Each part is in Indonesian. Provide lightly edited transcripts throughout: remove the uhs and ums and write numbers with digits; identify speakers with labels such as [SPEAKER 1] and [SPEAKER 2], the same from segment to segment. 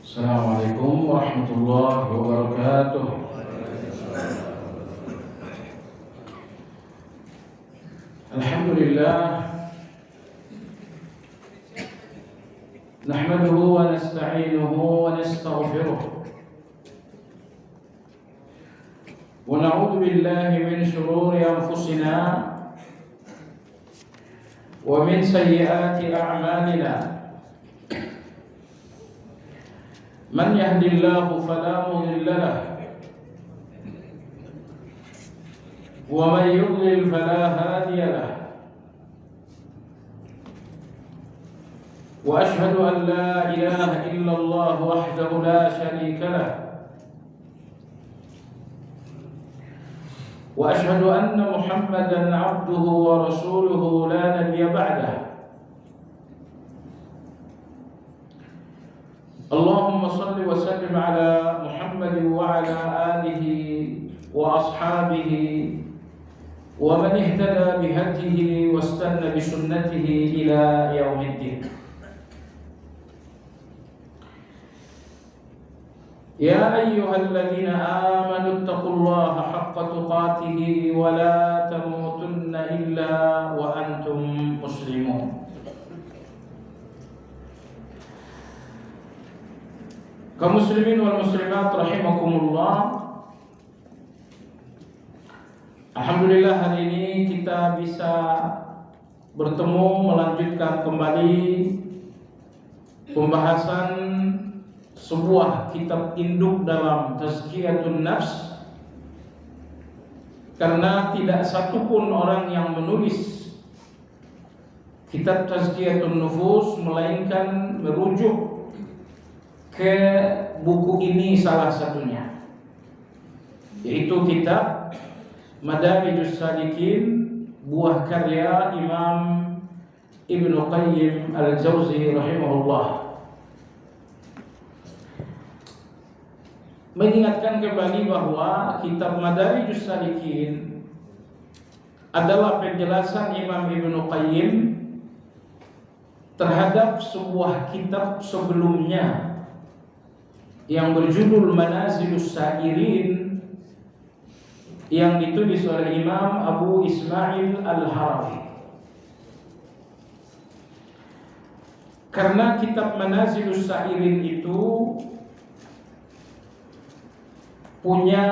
[SPEAKER 1] Assalamualaikum warahmatullahi wabarakatuh. Alhamdulillah, nahmaduhu wa nasta'inuhu wa nastaghfiruh wa na'udzu billahi min shururi anfusina wa min sayyiati a'malina. Man yahdihillahu fala mudilla lahu wa man yudlil fala hadiya lahu. Wa ashhadu an la ilaha illallah wahdahu la sharika lahu wa ashhadu anna Muhammadan 'abduhu wa rasuluhu la nabiyya ba'dahu. Allahumma salli wa sallim ala Muhammad wa ala alihi wa ashabihi wa man ihtada bihadihi wa istanna bi sunnatihi ila yaumiddin. Ya ayyuhalladzina amanu taqullaha haqqa tuqatih wa la tamutunna illa wa antum muslimun. Kaum muslimin wal muslimat rahimakumullah. Alhamdulillah, hari ini kita bisa bertemu melanjutkan kembali pembahasan sebuah kitab induk dalam Tazkiyatun Nafs, karena tidak satupun orang yang menulis kitab Tazkiyatun Nufus melainkan merujuk ke buku ini, salah satunya yaitu kitab Madarijus Salikin, buah karya Imam Ibnu Qayyim Al-Jauzi rahimahullah. Mengingatkan kembali bahwa kitab Madarijus Salikin adalah penjelasan Imam Ibnu Qayyim terhadap sebuah kitab sebelumnya yang berjudul Manazilus Sa'irin, yang ditulis oleh Imam Abu Ismail Al-Harawi. Karena kitab Manazilus Sa'irin itu punya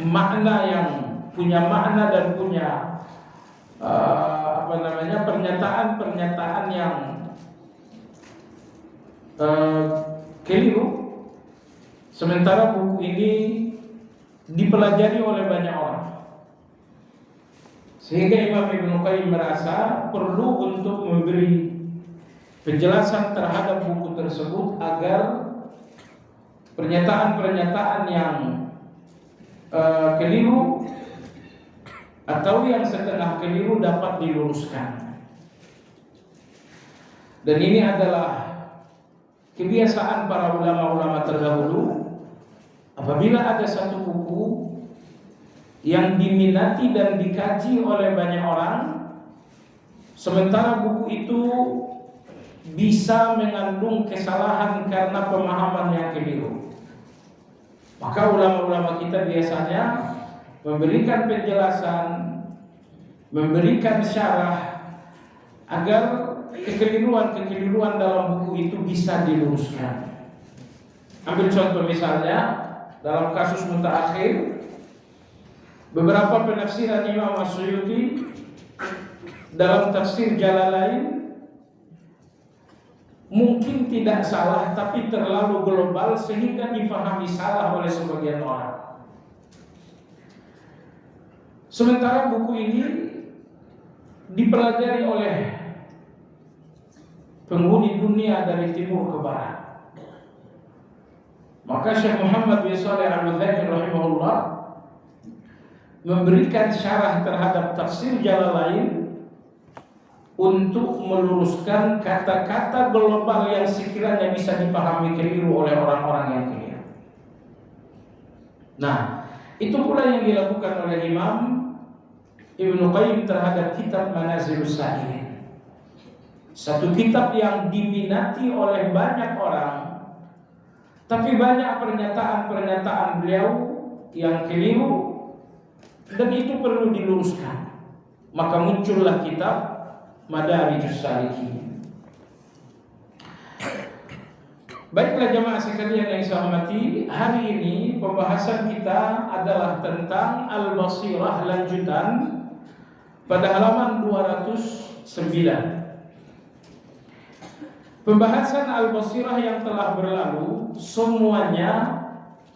[SPEAKER 1] makna dan punya pernyataan yang keliru, sementara buku ini dipelajari oleh banyak orang, sehingga Imam Ibnu Qayyim merasa perlu untuk memberi penjelasan terhadap buku tersebut agar pernyataan-pernyataan yang keliru atau yang setengah keliru dapat diluruskan. Dan ini adalah kebiasaan para ulama-ulama terdahulu. Apabila ada satu buku yang diminati dan dikaji oleh banyak orang, sementara buku itu bisa mengandung kesalahan karena pemahaman yang keliru, maka ulama-ulama kita biasanya memberikan penjelasan, memberikan syarah agar kekeliruan dalam buku itu bisa diluruskan. Ambil contoh misalnya dalam kasus mutaakhir, beberapa penafsiran Imam As-Suyuti dalam tafsir Jalalain mungkin tidak salah, tapi terlalu global sehingga difahami salah oleh sebagian orang. Sementara buku ini dipelajari oleh penghuni dunia dari timur ke barat. Maka Syekh Muhammad bin Shalih Al-Utsaimin rahimahullah memberikan syarah terhadap tafsir Jalalain untuk meluruskan kata-kata global yang sekiranya bisa dipahami keliru oleh orang-orang yang keliru. Nah, itu pula yang dilakukan oleh Imam Ibnu Qayyim terhadap kitab Manazilus Sa'irin. Satu kitab yang diminati oleh banyak orang, tapi banyak pernyataan-pernyataan beliau yang keliru dan itu perlu diluruskan. Maka muncullah kitab Madarijus Salikin. Baiklah jemaah sekalian yang saya hormati, hari ini pembahasan kita adalah tentang Al-Basirah lanjutan pada halaman 209. Pembahasan Al-Basirah yang telah berlalu semuanya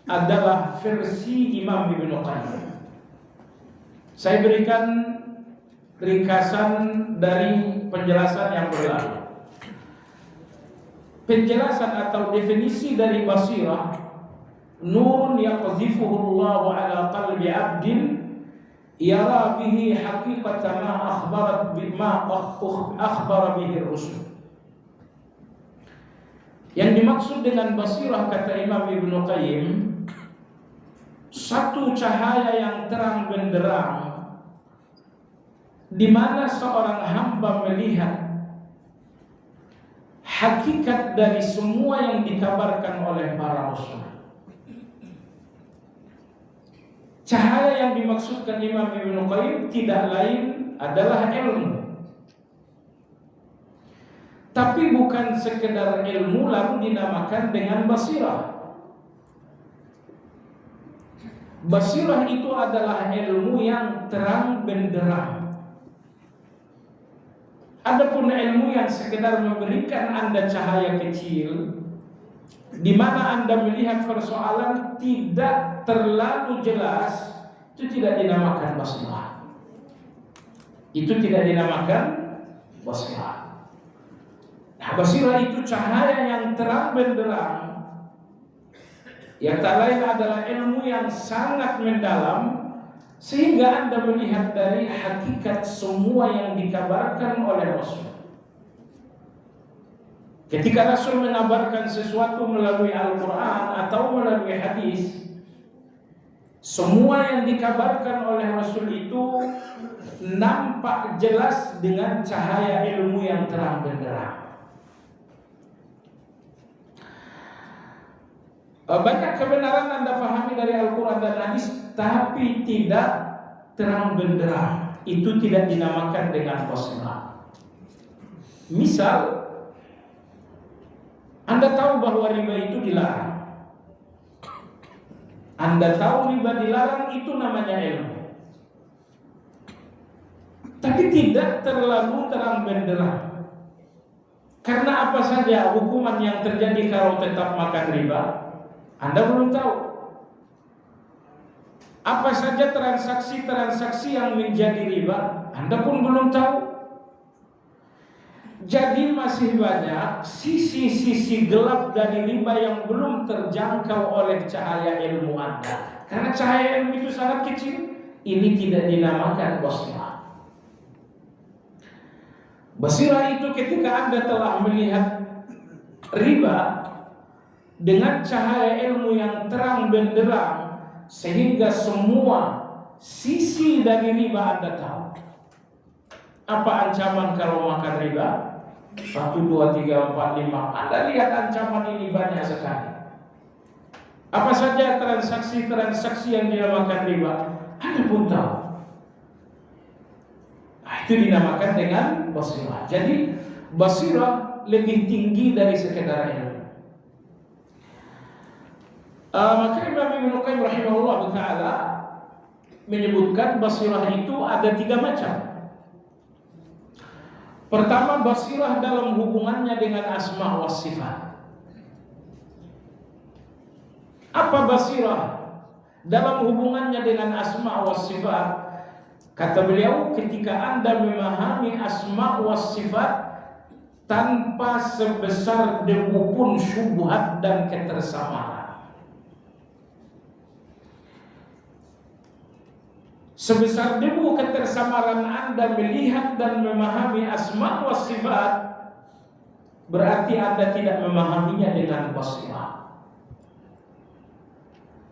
[SPEAKER 1] adalah versi Imam Ibnu Qayyim. Saya berikan ringkasan dari penjelasan yang berlalu. Penjelasan atau definisi dari basirah, nurun yaqdhifuhu Allah ala qalbi 'abdin yara bihi haqiqatan ma akhbara bihi ar-rusul. Yang dimaksud dengan basirah, kata Imam Ibnu Qayyim, satu cahaya yang terang benderang di mana seorang hamba melihat hakikat dari semua yang dikabarkan oleh para rasul. Cahaya yang dimaksudkan Imam Ibnu Qayyim tidak lain adalah ilmu. Tapi bukan sekedar ilmu lalu dinamakan dengan basirah. Basirah itu adalah ilmu yang terang benderang. Adapun ilmu yang sekedar memberikan Anda cahaya kecil, di mana Anda melihat persoalan tidak terlalu jelas, itu tidak dinamakan basirah. Itu tidak dinamakan basirah. Nah, basirah itu cahaya yang terang benderang, yang tak lain adalah ilmu yang sangat mendalam, sehingga Anda melihat dari hakikat semua yang dikabarkan oleh Rasul. Ketika Rasul mengabarkan sesuatu melalui Al-Quran atau melalui hadis, semua yang dikabarkan oleh Rasul itu nampak jelas dengan cahaya ilmu yang terang benderang. Banyak kebenaran Anda pahami dari Al-Quran dan hadis, tapi tidak terang benderang. Itu tidak dinamakan dengan basirah. Misal, Anda tahu bahwa riba itu dilarang. Anda tahu riba dilarang, itu namanya ilmu. Tapi tidak terlalu terang benderang. Karena apa saja hukuman yang terjadi kalau tetap makan riba, Anda belum tahu. Apa saja transaksi-transaksi yang menjadi riba, Anda pun belum tahu. Jadi masih banyak sisi-sisi gelap dari riba yang belum terjangkau oleh cahaya ilmu Anda. Karena cahaya ilmu itu sangat kecil, ini tidak dinamakan basirah. Basirah itu ketika Anda telah melihat riba dengan cahaya ilmu yang terang benderang, sehingga semua sisi dari riba Anda tahu. Apa ancaman kalau makan riba? 1, 2, 3, 4, 5. Anda lihat ancaman ini banyak sekali. Apa saja transaksi-transaksi yang dinamakan riba, Anda pun tahu. Nah, itu dinamakan dengan basirah. Jadi basirah lebih tinggi dari sekedar ilmu. Maka Imam Ibnu Qayyim rahimahullah ta'ala menyebutkan basirah itu ada 3 macam. Pertama, basirah dalam hubungannya dengan asma wa sifat. Apa basirah dalam hubungannya dengan asma wa sifat? Kata beliau, ketika Anda memahami asma wa sifat tanpa sebesar debu pun syubhat dan ketersamaan. Sebesar debu ketersamaran Anda melihat dan memahami asma wa sifat, berarti Anda tidak memahaminya dengan basirah.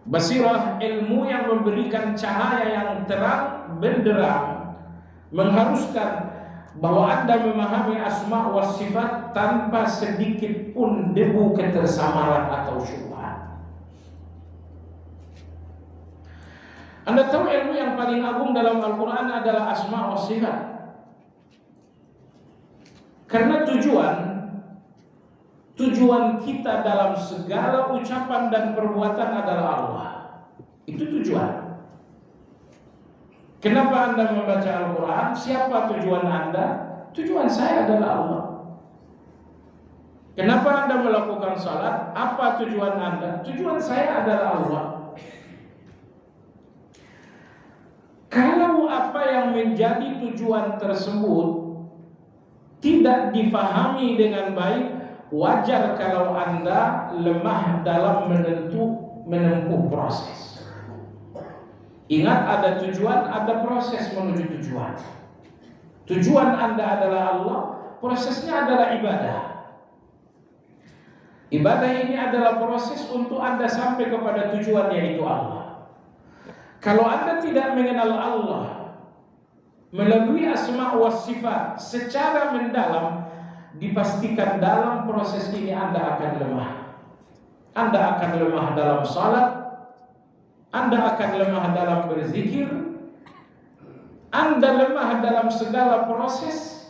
[SPEAKER 1] Basirah ilmu yang memberikan cahaya yang terang benderang, mengharuskan bahwa Anda memahami asma wa sifat tanpa sedikit pun debu ketersamaran atau syubhat. Anda tahu ilmu yang paling agung dalam Al-Quran adalah asma wa sifat. Karena tujuan kita dalam segala ucapan dan perbuatan adalah Allah. Itu tujuan. Kenapa Anda membaca Al-Quran? Siapa tujuan Anda? Tujuan saya adalah Allah. Kenapa Anda melakukan salat? Apa tujuan Anda? Tujuan saya adalah Allah. Kalau apa yang menjadi tujuan tersebut tidak difahami dengan baik, wajar kalau Anda lemah dalam menempuh proses. Ingat, ada tujuan, ada proses menuju tujuan. Tujuan Anda adalah Allah, prosesnya adalah ibadah. Ibadah ini adalah proses untuk Anda sampai kepada tujuan, yaitu Allah. Kalau Anda tidak mengenal Allah melalui asma wa sifat secara mendalam, dipastikan dalam proses ini Anda akan lemah. Anda akan lemah dalam salat, Anda akan lemah dalam berzikir, Anda lemah dalam segala proses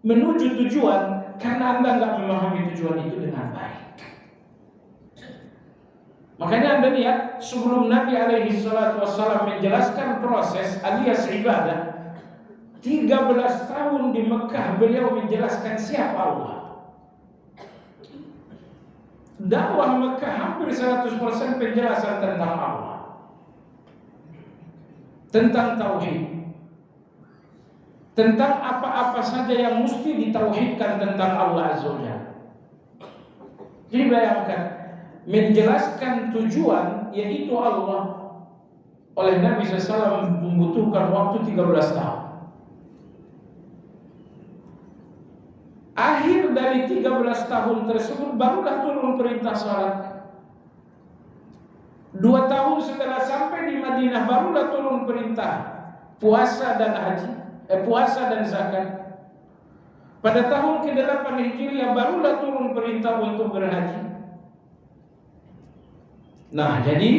[SPEAKER 1] menuju tujuan karena Anda nggak memahami tujuan itu dengan baik. Makanya Anda lihat, sebelum Nabi alaihi salatu wassalam menjelaskan proses alias ibadah, 13 tahun di Mekah beliau menjelaskan siapa Allah. Dakwah Mekah hampir 100% penjelasan tentang Allah, tentang tauhid, tentang apa-apa saja yang mesti ditauhidkan tentang Allah Azza wa Jalla. Jadi bayangkan, menjelaskan tujuan yaitu Allah oleh Nabi SAW membutuhkan waktu 13 tahun. Akhir dari 13 tahun tersebut barulah turun perintah salat. 2 tahun setelah sampai di Madinah barulah turun perintah puasa dan haji, puasa dan zakat. Pada tahun ke-8 Hijriah barulah turun perintah untuk berhaji. Nah, jadi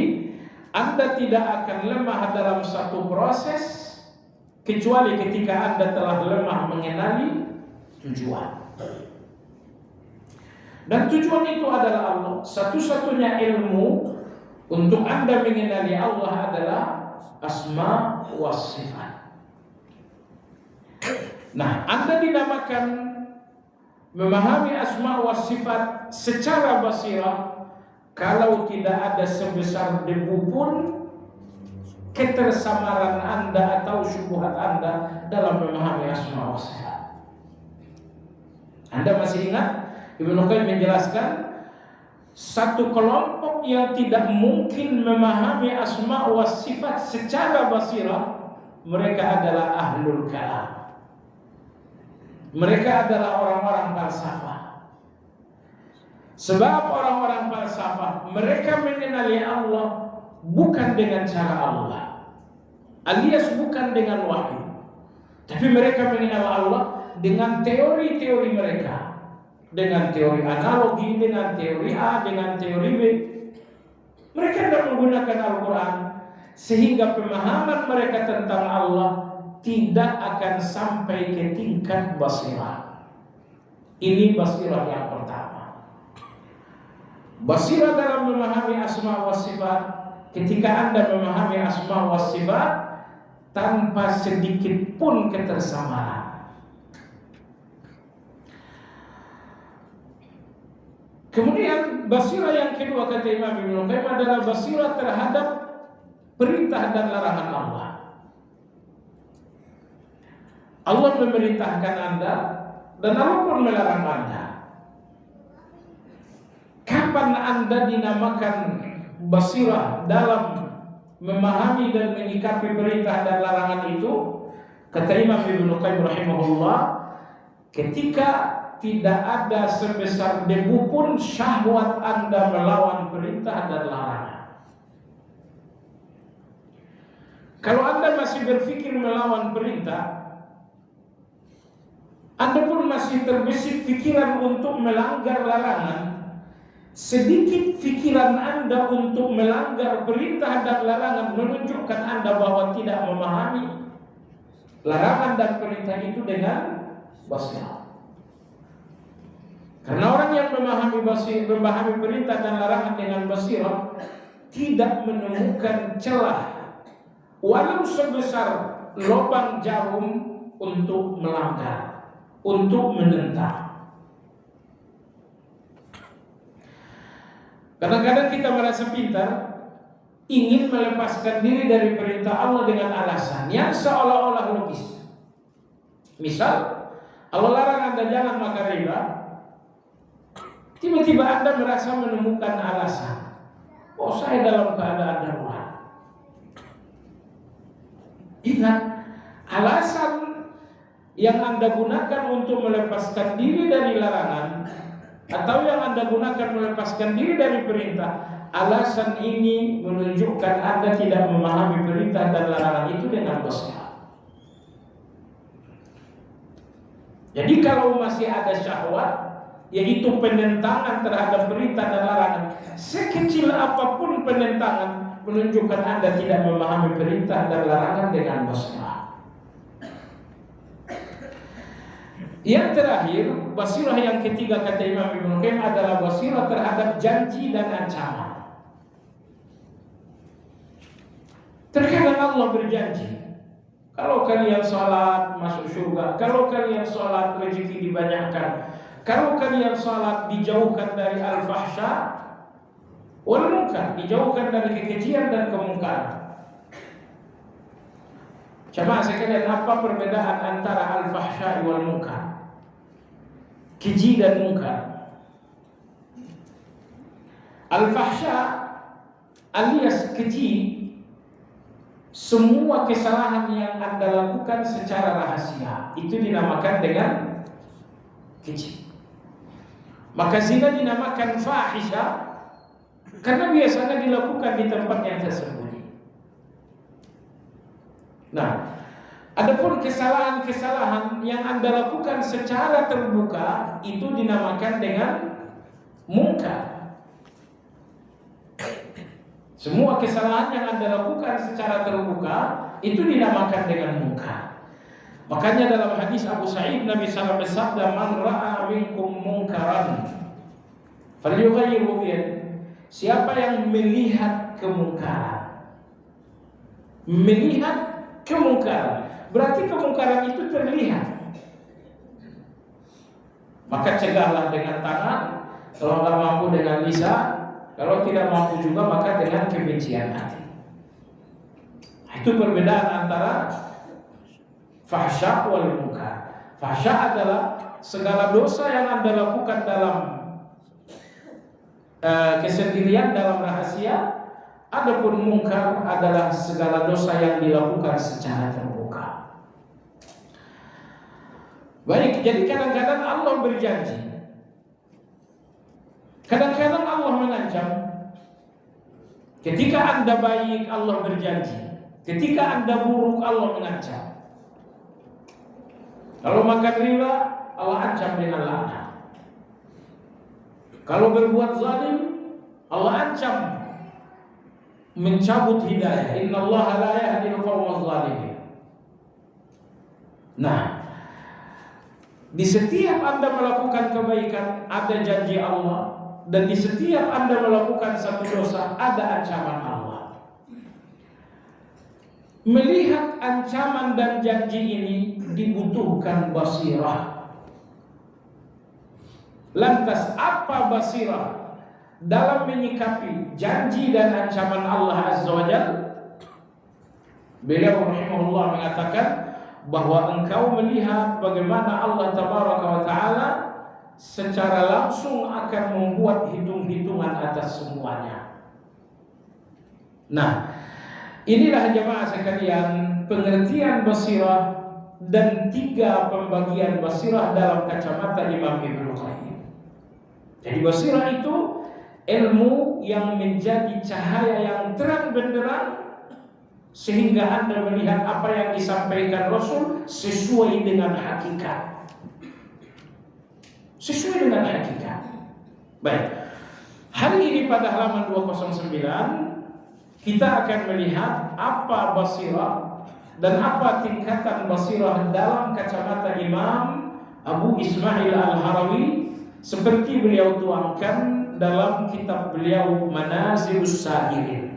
[SPEAKER 1] Anda tidak akan lemah dalam satu proses kecuali ketika Anda telah lemah mengenali tujuan. Dan tujuan itu adalah Allah. Satu-satunya ilmu untuk Anda mengenali Allah adalah asma wa sifat. Nah, Anda dinamakan memahami asma wa sifat secara basirah kalau tidak ada sebesar debu pun ketersamaran Anda atau syubhat Anda dalam memahami asma wa sifat. Anda masih ingat Ibnu Qayyim menjelaskan satu kelompok yang tidak mungkin memahami asma wa sifat secara basirah, mereka adalah ahlul kalam. Mereka adalah orang-orang falsafah. Sebab orang-orang falsafah mereka mengenali Allah bukan dengan cara Allah, alias bukan dengan wahyu, tapi mereka mengenal Allah dengan teori-teori mereka, dengan teori analogi, dengan teori A, dengan teori B. Mereka tidak menggunakan Al-Quran, sehingga pemahaman mereka tentang Allah tidak akan sampai ke tingkat basirah. Ini basirah yang pertama. Basirah dalam memahami asma wa sifat, ketika Anda memahami asma wa sifat tanpa sedikit pun ketersamaan. Kemudian basirah yang kedua kata Imam Ibnu Qayyim adalah basirah terhadap perintah dan larangan Allah. Allah memerintahkan Anda dan Allah pun melarang Anda. Kapan Anda dinamakan basirah dalam memahami dan menyikapi perintah dan larangan itu? Kata Imam Ibnu Qayyim rahimahullah, ketika tidak ada sebesar debu pun syahwat Anda melawan perintah dan larangan. Kalau Anda masih berpikir melawan perintah, Anda pun masih terbesit pikiran untuk melanggar larangan, sedikit pikiran Anda untuk melanggar perintah dan larangan menunjukkan Anda bahwa tidak memahami larangan dan perintah itu dengan basirah. Karena orang yang memahami perintah dan larangan dengan basirah tidak menemukan celah walau sebesar lubang jarum untuk melanggar, untuk menentang. Kadang-kadang kita merasa pintar, ingin melepaskan diri dari perintah Allah dengan alasan yang seolah-olah logis. Misal, Allah larang Anda jangan makan riba, tiba-tiba Anda merasa menemukan alasan. Oh, saya dalam keadaan darurat. Ingat, alasan yang Anda gunakan untuk melepaskan diri dari larangan atau yang Anda gunakan melepaskan diri dari perintah, alasan ini menunjukkan Anda tidak memahami perintah dan larangan itu dengan basirah. Jadi kalau masih ada syahwat, yaitu penentangan terhadap perintah dan larangan, sekecil apapun penentangan menunjukkan Anda tidak memahami perintah dan larangan dengan basirah. Yang terakhir, basirah yang ketiga kata Imam Ibnu Qayyim adalah basirah terhadap janji dan ancaman. Terkadang Allah berjanji, kalau kalian sholat masuk surga, kalau kalian sholat rezeki dibanyakkan, kalau kalian sholat dijauhkan dari al-fahsya wal munkar, dijauhkan dari kekejian dan kemungkaran. Jemaah sekalian, apa perbedaan antara al-fahsya wal munkar? Keji dan munkar. Al-fahsya alias keji, semua kesalahan yang Anda lakukan secara rahasia itu dinamakan dengan keji. Maka zina dinamakan fahisha karena biasanya dilakukan di tempat yang tersembunyi. Nah, adapun kesalahan-kesalahan yang Anda lakukan secara terbuka itu dinamakan dengan munkar. Semua kesalahan yang Anda lakukan secara terbuka itu dinamakan dengan munkar. Makanya dalam hadis Abu Sa'id Nabi SAW bersabda, "Man ra'a minkum munkaran falyughayyirhu biyadihi." Siapa yang melihat kemungkaran, berarti kemungkaran itu terlihat, maka cegahlah dengan tangan, kalau tidak mampu dengan lisan, kalau tidak mampu juga maka dengan kebencian hati. Itu perbedaan antara fahsya wal munkar. Fahsya adalah segala dosa yang Anda lakukan dalam kesendirian, dalam rahasia. Adapun munkar adalah segala dosa yang dilakukan secara terbuka. Baik, jadi kadang-kadang Allah berjanji, kadang-kadang Allah mengancam. Ketika Anda baik, Allah berjanji. Ketika Anda buruk, Allah mengancam. Kalau makan riba, Allah ancam dengan laknat. Kalau berbuat zalim, Allah ancam mencabut hidayah. Innallaha la yahdil qawmaz zalimin. Nah, di setiap Anda melakukan kebaikan ada janji Allah, dan di setiap Anda melakukan satu dosa ada ancaman Allah. Melihat ancaman dan janji ini dibutuhkan basirah. Lantas apa basirah dalam menyikapi janji dan ancaman Allah Azza wa Jalla? Beliau rahimahullah mengatakan bahwa engkau melihat bagaimana Allah Tabaraka wa Ta'ala secara langsung akan membuat hitung-hitungan atas semuanya. Nah, inilah jemaah sekalian pengertian basirah dan 3 pembagian basirah dalam kacamata Imam Ibnu Qayyim. Jadi basirah itu ilmu yang menjadi cahaya yang terang benderang sehingga Anda melihat apa yang disampaikan Rasul sesuai dengan hakikat. sesuai dengan hakikat. Baik, hari ini pada halaman 209 kita akan melihat apa basirah dan apa tingkatan basirah dalam kacamata Imam Abu Ismail Al-Harawi seperti beliau tuangkan dalam kitab beliau Manazilus Sa'irin.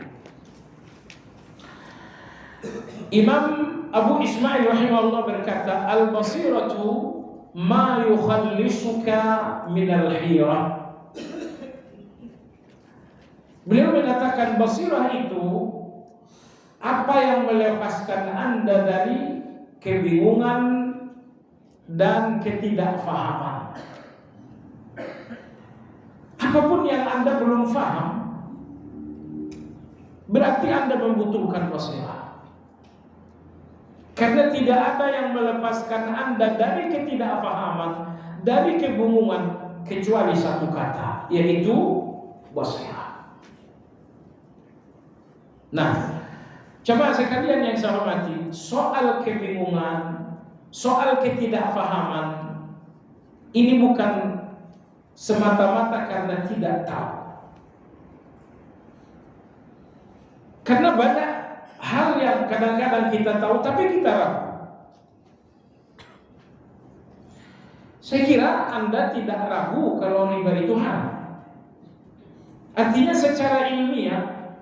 [SPEAKER 1] Imam Abu Ismail rahimahullah berkata, al-basiratu ma yukhallisuka minal hirah. Beliau mengatakan basirah itu apa yang melepaskan Anda dari kebingungan dan ketidakfahaman. Apapun yang Anda belum faham, berarti Anda membutuhkan basirah. Karena tidak ada yang melepaskan Anda dari ketidakfahaman, dari kebingungan, kecuali satu kata, yaitu basirah. Nah, coba sekalian yang saya hormati, soal kebingungan, soal ketidakfahaman, ini bukan semata-mata karena tidak tahu. Karena banyak hal yang kadang-kadang kita tahu tapi kita ragu. Saya kira Anda tidak ragu kalau riba itu haram. Artinya secara ilmiah,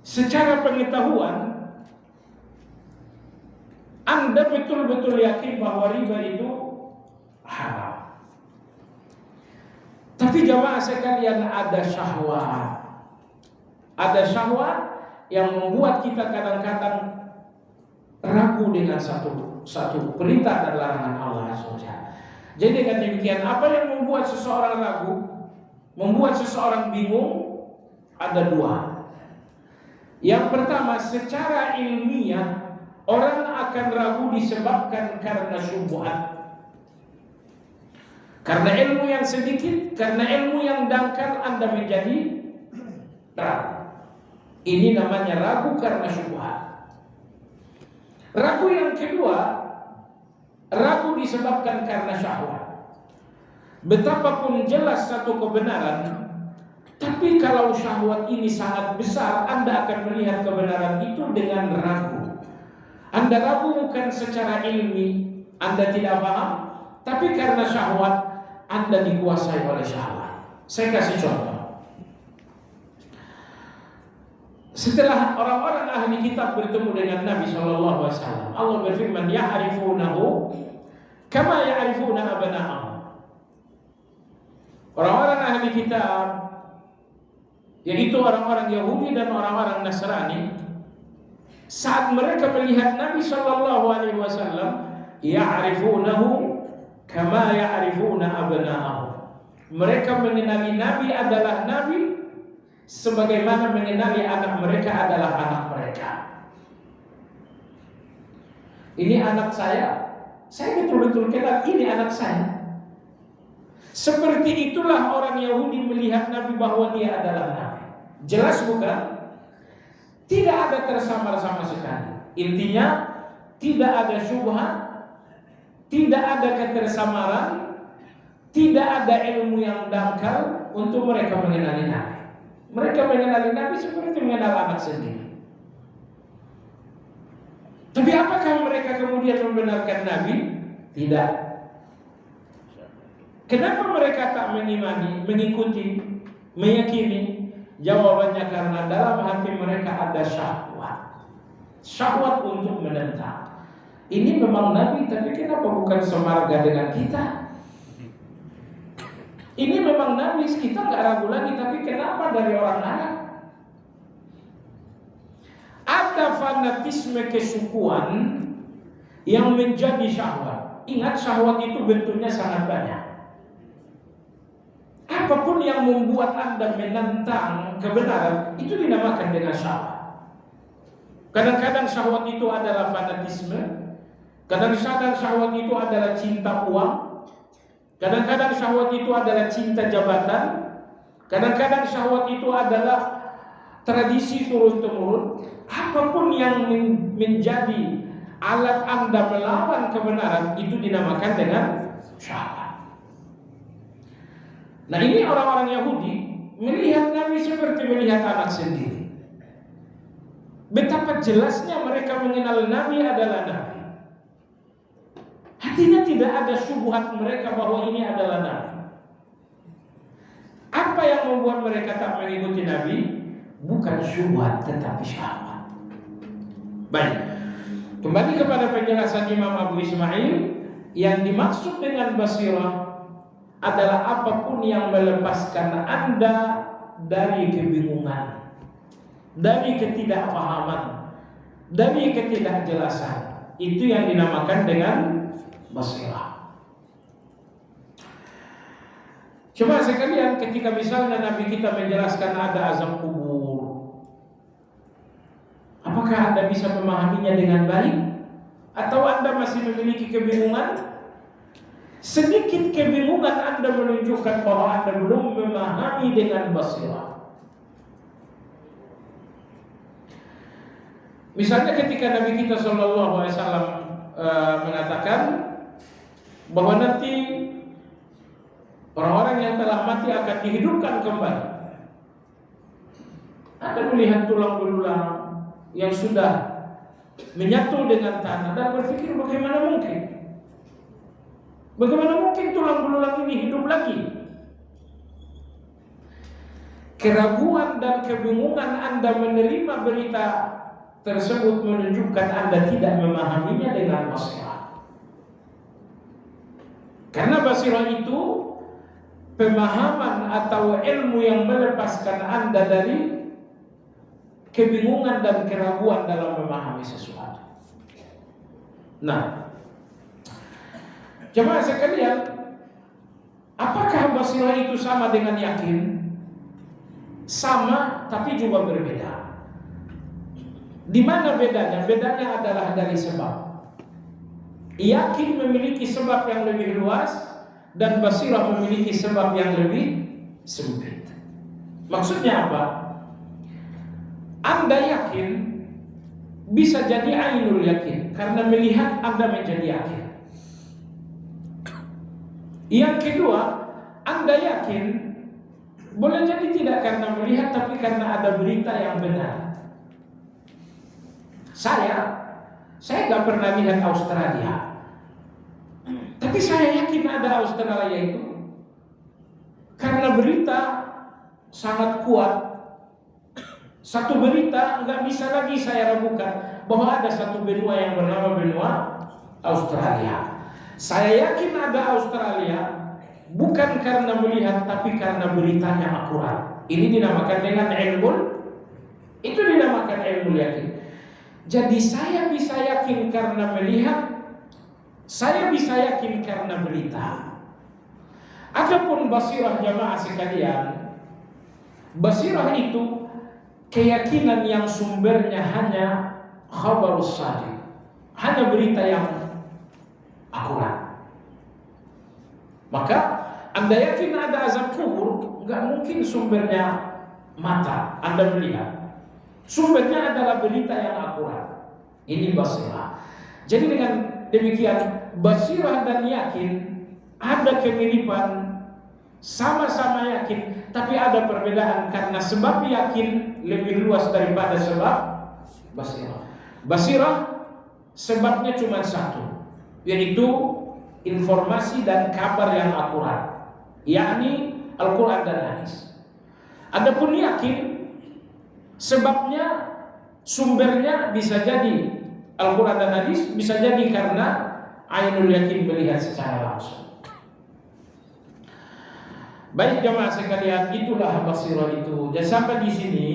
[SPEAKER 1] secara pengetahuan, Anda betul-betul yakin bahwa riba itu haram. Tapi jamaah sekalian, ada syahwat. Ada syahwat yang membuat kita kadang-kadang ragu dengan satu perintah dan larangan Allah SWT. Jadi dengan demikian, apa yang membuat seseorang ragu, membuat seseorang bingung, ada dua. Yang pertama, secara ilmiah orang akan ragu disebabkan karena syubhat. Karena ilmu yang sedikit, karena ilmu yang dangkal, Anda menjadi ragu. Ini namanya ragu karena syubhat. Ragu yang kedua, ragu disebabkan karena syahwat. Betapapun jelas satu kebenaran, tapi kalau syahwat ini sangat besar, Anda akan melihat kebenaran itu dengan ragu. Anda ragu bukan secara ilmi, Anda tidak paham, tapi karena syahwat, Anda dikuasai oleh syahwat. Saya kasih contoh. Setelah orang-orang ahli kitab bertemu dengan Nabi SAW, Allah berfirman, ya'rifunahu kama ya'rifuna abna'ahum. Orang-orang ahli kitab, yaitu orang-orang Yahudi dan orang-orang Nasrani, saat mereka melihat Nabi SAW, ya'rifunahu kama ya'rifuna abna'ahum. Mereka mengenali Nabi adalah Nabi sebagaimana mengenali anak mereka adalah anak mereka. Ini anak saya betul-betul kenal, ini anak saya. Seperti itulah orang Yahudi melihat Nabi bahwa dia adalah Nabi. Jelas bukan? Tidak ada tersamar sama sekali. Intinya tidak ada syubhat, tidak ada ketersamaran, tidak ada ilmu yang dangkal untuk mereka mengenali Nabi. Mereka mengenali Nabi seperti mengenal anak sendiri. Tapi apakah mereka kemudian membenarkan Nabi? Tidak. Kenapa mereka tak mengimani, mengikuti, meyakini? Jawabannya karena dalam hati mereka ada syahwat. Syahwat untuk menentang. Ini memang Nabi, tapi kenapa bukan semarga dengan kita? Ini memang Nabi, kita gak ragu lagi, tapi kenapa dari orang Arab? Ada fanatisme kesukuan yang menjadi syahwat. Ingat, syahwat itu bentuknya sangat banyak. Apapun yang membuat Anda menentang kebenaran, itu dinamakan dengan syahwat. Kadang-kadang syahwat itu adalah fanatisme, kadang-kadang syahwat itu adalah cinta uang, kadang-kadang syahwat itu adalah cinta jabatan, kadang-kadang syahwat itu adalah tradisi turun-temurun. Apapun yang menjadi alat Anda melawan kebenaran, itu dinamakan dengan syahwat. Nah, ini orang-orang Yahudi melihat Nabi seperti melihat anak sendiri. Betapa jelasnya mereka mengenal Nabi adalah Nabi. Hatinya tidak ada syubhat mereka bahwa ini adalah Nabi. Apa yang membuat mereka tak mengikuti Nabi? Bukan syubhat tetapi syahwat. Baik, kembali kepada penjelasan Imam Abu Ismail. Yang dimaksud dengan basirah adalah apapun yang melepaskan Anda dari kebingungan, dari ketidakfahaman, dari ketidakjelasan. Itu yang dinamakan dengan basirah. Coba sekalian, ketika misalnya Nabi kita menjelaskan ada azab kubur, apakah Anda bisa memahaminya dengan baik? Atau Anda masih memiliki kebingungan? Sedikit kebingungan Anda menunjukkan bahwa Anda belum memahami dengan basirah. Misalnya ketika Nabi kita SAW mengatakan bahwa nanti orang-orang yang telah mati akan dihidupkan kembali. Anda melihat tulang belulang yang sudah menyatu dengan tanah dan berpikir bagaimana mungkin tulang belulang ini hidup lagi. Keraguan dan kebingungan Anda menerima berita tersebut menunjukkan Anda tidak memahaminya dengan basirah. Karena basirah itu pemahaman atau ilmu yang melepaskan Anda dari kebingungan dan keraguan dalam memahami sesuatu. Nah, jemaah sekalian, apakah basirah itu sama dengan yakin? Sama, tapi juga berbeda. Di mana bedanya? Bedanya adalah dari sebab. Yakin memiliki sebab yang lebih luas dan basirah memiliki sebab yang lebih sempit. Maksudnya apa? Anda yakin bisa jadi ainul yakin karena melihat Anda menjadi yakin. Yang kedua, Anda yakin boleh jadi tidak karena melihat tapi karena ada berita yang benar. Saya nggak pernah lihat Australia, tapi saya yakin ada Australia itu karena berita sangat kuat. Satu berita nggak bisa lagi saya ragukan bahwa ada satu benua yang bernama benua Australia. Saya yakin ada Australia bukan karena melihat tapi karena beritanya akurat. Ini dinamakan dengan ilmu. Itu dinamakan ilmu yakin. Jadi saya bisa yakin karena melihat, saya bisa yakin karena berita. Adapun basirah jamaah sekalian, basirah itu keyakinan yang sumbernya hanya khabarus shadiq, hanya berita yang akurat. Maka Anda yakin ada azab kubur, nggak mungkin sumbernya mata Anda melihat. Sumbernya adalah berita yang akurat. Ini basirah. Jadi dengan demikian basirah dan yakin ada kemiripan, sama-sama yakin, tapi ada perbedaan karena sebab yakin lebih luas daripada sebab basirah. Basirah sebabnya cuma satu, yaitu informasi dan kabar yang akurat, yakni Al-Quran dan hadis. Adapun yakin sebabnya, sumbernya bisa jadi Al-Quran dan hadis, bisa jadi karena ainul yakin melihat secara langsung. Baik jamaah sekalian, itulah basirah itu. Dan sampai di sini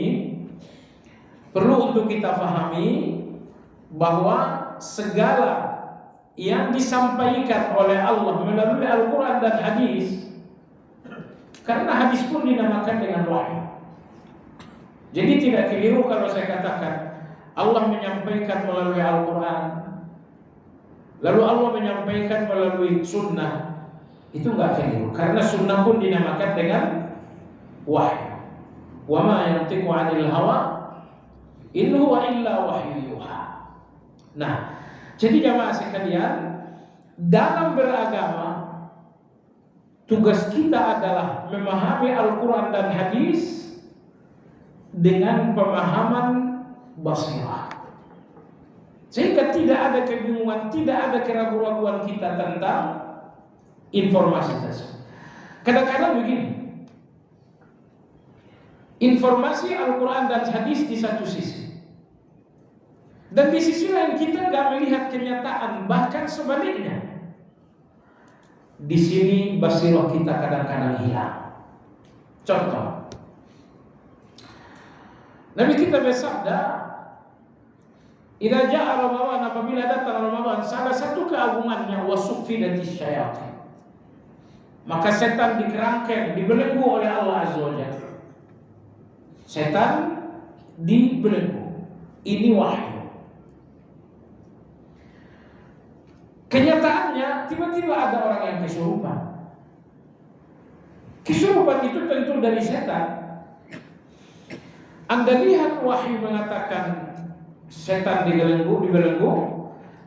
[SPEAKER 1] perlu untuk kita pahami bahwa segala yang disampaikan oleh Allah melalui Al-Quran dan hadis, karena hadis pun dinamakan dengan wahyu. Jadi tidak keliru kalau saya katakan Allah menyampaikan melalui Al-Quran, lalu Allah menyampaikan melalui sunnah. Itu enggak keliru, karena sunnah pun dinamakan dengan wahyu. Wa ma yantiqu 'anil hawa in huwa illa wahyu yuha. Nah, jadi jamaah sekalian, dalam beragama tugas kita adalah memahami Al-Quran dan hadis dengan pemahaman basirah, sehingga tidak ada kebingungan, tidak ada keraguan-raguan kita tentang informasi tersebut. Kadang-kadang begini, informasi Al-Quran dan hadis di satu sisi, dan di sisi lain kita nggak melihat kenyataan, bahkan sebaliknya. Di sini basirah kita kadang-kadang hilang. Contoh, Nabi kita bersabda, "Idza jaa Ramadan," apabila datang Ramadan, salah satu keagungannya wasuffidatis syayatin, maka setan dikerangkeng, dibelenggu oleh Allah Azza wa Jalla. Setan dibelenggu. Ini wahyu. Kenyataannya tiba-tiba ada orang yang kesurupan. Kesurupan itu tentu dari setan. Anda lihat wahyu mengatakan setan dibelenggu.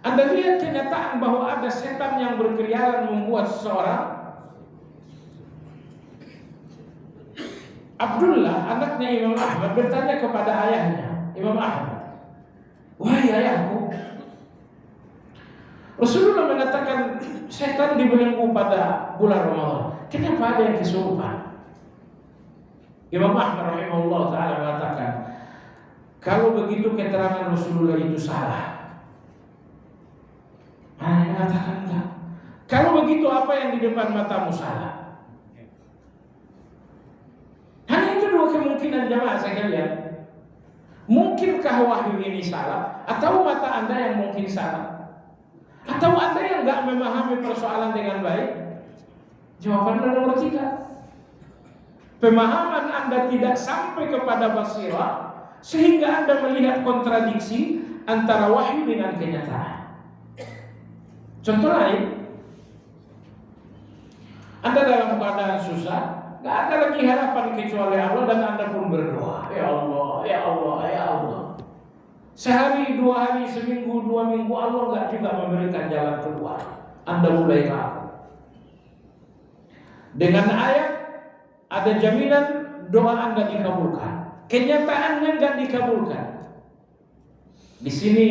[SPEAKER 1] Anda lihat kenyataan bahwa ada setan yang berkeliaran membuat seseorang. Abdullah, anaknya Imam Ahmad, bertanya kepada ayahnya, Imam Ahmad, "Wahai ayahku, Rasulullah mengatakan setan dibelenggu pada bulan Ramadan. Kenapa ada yang kesurupan?" Imam Ahmad rahimahullah ta'ala mengatakan, kalau begitu keterangan Rasulullah itu salah. Mana yang mengatakan enggak? Kalau begitu apa yang di depan matamu salah? Hanya itu dua kemungkinan jamaah sekalian. Mungkinkah wahyu ini salah? Atau mata Anda yang mungkin salah? Atau Anda yang nggak memahami persoalan dengan baik? Jawaban nomor 3. Pemahaman Anda tidak sampai kepada basirah, sehingga Anda melihat kontradiksi antara wahyu dengan kenyataan. Contoh lain, Anda dalam keadaan susah, nggak ada lagi harapan kecuali Allah, dan Anda pun berdoa, "Ya Allah, ya Allah, ya Allah." Sehari, 2 hari, seminggu, 2 minggu, Allah nggak juga memberikan jalan keluar. Anda mulai ragu. Dengan ayat ada jaminan doa Anda dikabulkan. Kenyataannya nggak dikabulkan. Di sini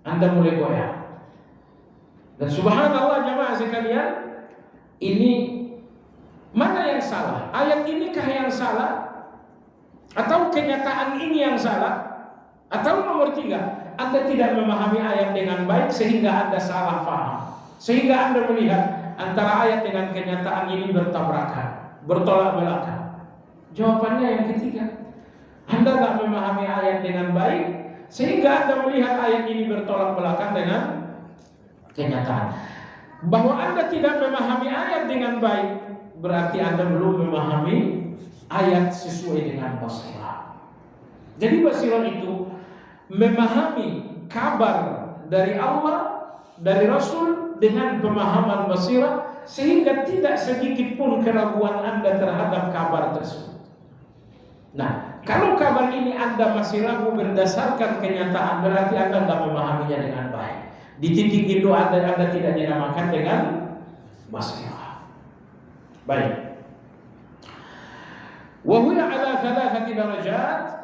[SPEAKER 1] Anda mulai goyah. Dan subhanallah jamaah sekalian, ini mana yang salah? Ayat inikah yang salah? Atau kenyataan ini yang salah? Atau nomor 3, Anda tidak memahami ayat dengan baik sehingga Anda salah paham, sehingga Anda melihat antara ayat dengan kenyataan ini bertabrakan, bertolak belakang. Jawabannya yang ketiga, Anda tidak memahami ayat dengan baik sehingga Anda melihat ayat ini bertolak belakang dengan kenyataan. Bahwa Anda tidak memahami ayat dengan baik berarti Anda belum memahami ayat sesuai dengan basirah. Jadi basirah itu memahami kabar dari Allah, dari Rasul dengan pemahaman basirah, sehingga tidak sedikit pun keraguan Anda terhadap kabar tersebut. Nah, kalau kabar ini Anda masih ragu berdasarkan kenyataan, berarti Anda tidak memahaminya dengan baik. Di titik itu Anda tidak dinamakan dengan basirah. Baik. Wa huwa ala 3 darajat.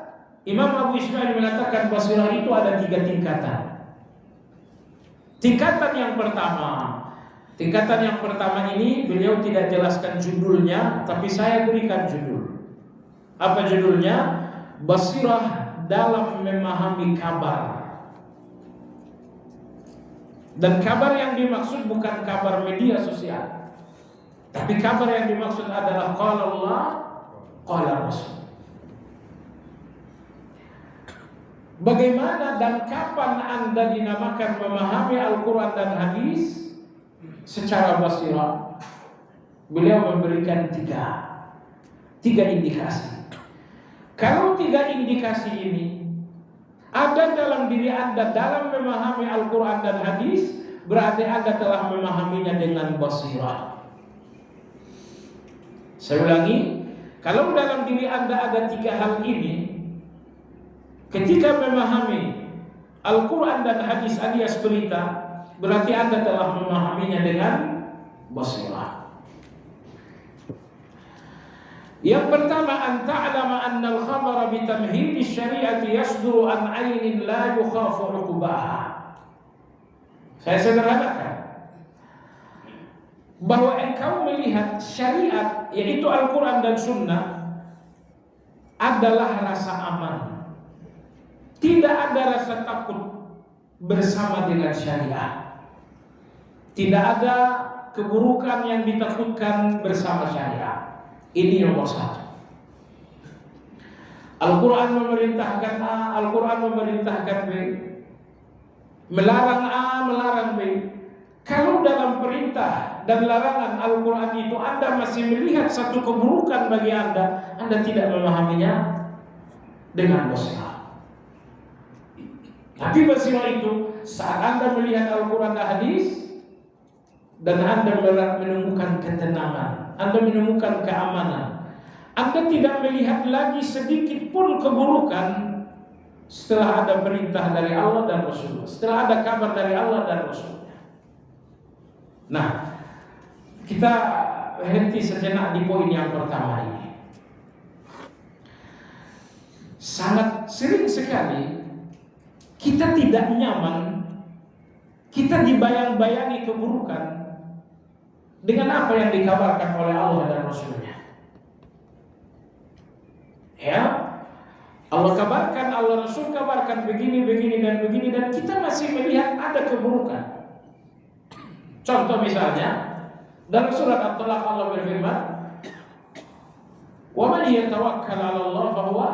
[SPEAKER 1] Imam Abu Ismail mengatakan basirah itu ada 3 tingkatan. Tingkatan yang pertama ini beliau tidak jelaskan judulnya, tapi saya berikan judul. Apa judulnya? Basirah dalam memahami kabar. Dan kabar yang dimaksud bukan kabar media sosial, tapi kabar yang dimaksud adalah qala Allah, qala Rasul. Bagaimana dan kapan Anda dinamakan memahami Al-Quran dan hadis secara basirah? Beliau memberikan tiga indikasi. Kalau 3 indikasi ini ada dalam diri Anda dalam memahami Al-Quran dan hadis, berarti Anda telah memahaminya dengan basirah. Saya ulangi, kalau dalam diri Anda ada 3 hal ini, ketika memahami Al-Quran dan hadis alias berita, berarti Anda telah memahaminya dengan basirah. Yang pertama, an ta'lama anna al-khabara bi tamhid asy-syari'ati yasduru an 'ainin la yukhafu 'uqbaha. Saya sederhanakan bahwa engkau melihat syariat, yaitu Al-Quran dan Sunnah, adalah rasa aman. Tidak ada rasa takut bersama dengan syariat. Tidak ada keburukan yang ditakutkan bersama syariat. Ini nomor satu. Al-Quran memerintahkan A, Al-Quran memerintahkan B, melarang A, melarang B. Kalau dalam perintah dan larangan Al-Quran itu Anda masih melihat satu keburukan bagi Anda tidak memahaminya dengan basirah. Tapi basirah itu saat Anda melihat Al-Quran dan hadis dan Anda menemukan ketenangan, Anda menemukan keamanan, Anda tidak melihat lagi sedikit pun keburukan setelah ada perintah dari Allah dan Rasulullah, setelah ada kabar dari Allah dan Rasulullah. Nah, kita henti sejenak di poin yang pertama ini. Sangat sering sekali kita tidak nyaman, kita dibayang-bayangi keburukan dengan apa yang dikabarkan oleh Allah dan Rasulnya. Ya, Allah kabarkan, Allah Rasul kabarkan begini dan kita masih melihat ada keburukan. Contoh misalnya dalam surat At-Talaq Allah berfirman, "Wa man yatawakkal 'ala Allah fa huwa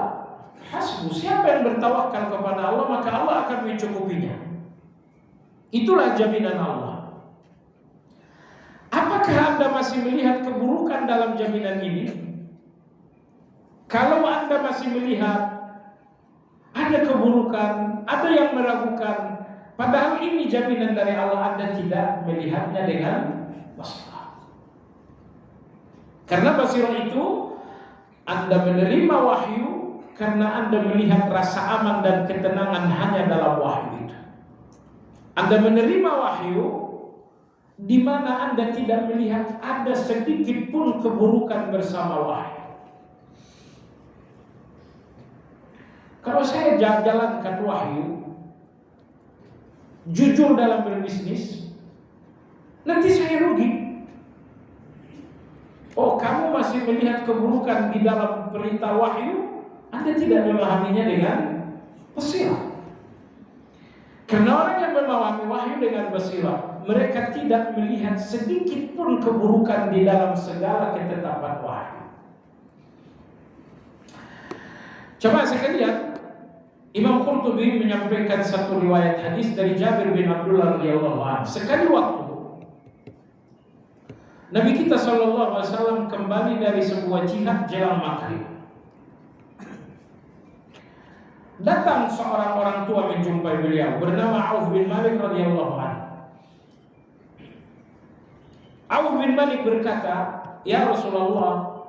[SPEAKER 1] hasbuh." Siapa yang bertawakal kepada Allah maka Allah akan mencukupinya. Itulah jaminan Allah. Apakah Anda masih melihat keburukan dalam jaminan ini? Kalau Anda masih melihat ada keburukan, ada yang meragukan, padahal ini jaminan dari Allah, Anda tidak melihatnya dengan basirah. Karena basirah itu Anda menerima wahyu karena Anda melihat rasa aman dan ketenangan hanya dalam wahyu itu. Anda menerima wahyu di mana Anda tidak melihat ada sedikit pun keburukan bersama wahyu. Kalau saya jalankan wahyu, jujur dalam berbisnis, nanti saya rugi. Oh, kamu masih melihat keburukan di dalam perintah wahyu, Anda tidak memahaminya dengan basirah. Karena orang yang memahami wahyu dengan basirah, mereka tidak melihat sedikit pun keburukan di dalam segala ketetapan wahyu. Coba sekalian, Imam Qurtubi menyampaikan satu riwayat hadis dari Jabir bin Abdullah radhiyallahu anhu. Sekali waktu Nabi kita SAW kembali dari sebuah jihad jelang maghrib. Datang seorang orang tua menjumpai beliau bernama Auf bin Malik radhiyallahu anhu. Auf bin Malik berkata, "Ya Rasulullah,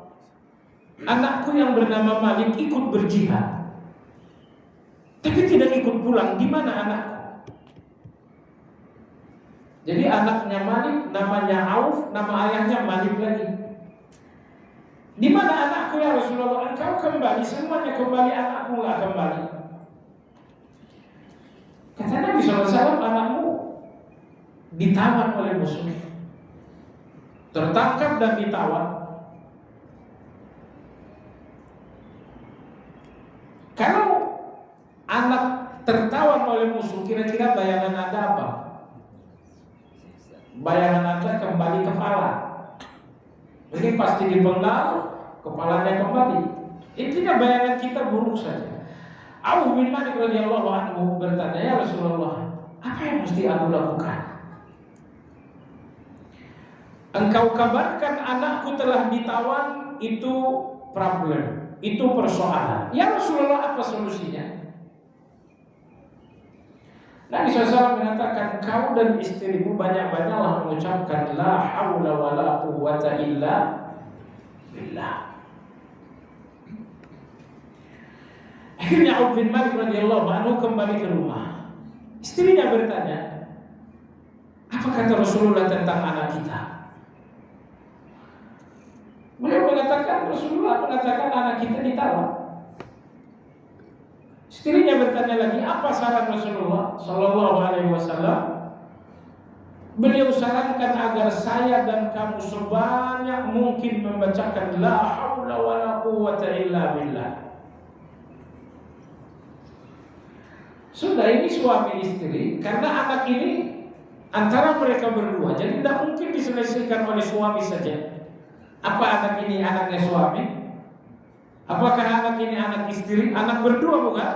[SPEAKER 1] anakku yang bernama Malik ikut berjihad, tapi tidak ikut pulang. Di mana anakku?" Jadi anaknya Malik namanya Auf, nama ayahnya Malik lagi. "Di mana anakku ya Rasulullah?" "Engkau kembali, semuanya kembali, anakku enggak kembali." Kata Nabi SAW, "Anakmu ditawan oleh musuh, tertangkap dan ditawan." Kalau anak tertawan oleh musuh, kira-kira bayangan Anda apa? Bayangan Anda kembali kepala. Ini pasti dipenggal, kepalanya kembali. Intinya bayangan kita buruk saja. Auf bin Malik radhiyallahu anhu bertanya, "Ya Rasulullah, apa yang mesti aku lakukan?" "Engkau kabarkan anakku telah ditawan, itu problem, itu persoalan. Ya Rasulullah, apa solusinya?" Nabi SAW mengatakan, "Kau dan istrimu banyak-banyaklah mengucapkan la haula wa la quwwata illa billah." Akhirnya Auf bin Malik radhiyallahu anhu kembali ke rumah. Istrinya bertanya, "Apa kata Rasulullah tentang anak kita?" Beliau mengatakan, Rasulullah mengatakan anak kita ditawan. Istrinya bertanya lagi, apa saran Rasulullah Sallallahu Alaihi Wasallam? Beliau sarankan agar saya dan kamu sebanyak mungkin membacakan la haula wala quwwata illa billah. Sudah, ini suami istri, karena anak ini antara mereka berdua, jadi tidak mungkin diselesaikan oleh suami saja. Apa anak ini anaknya suami? Apakah anak ini anak istri? Anak berdua bukan?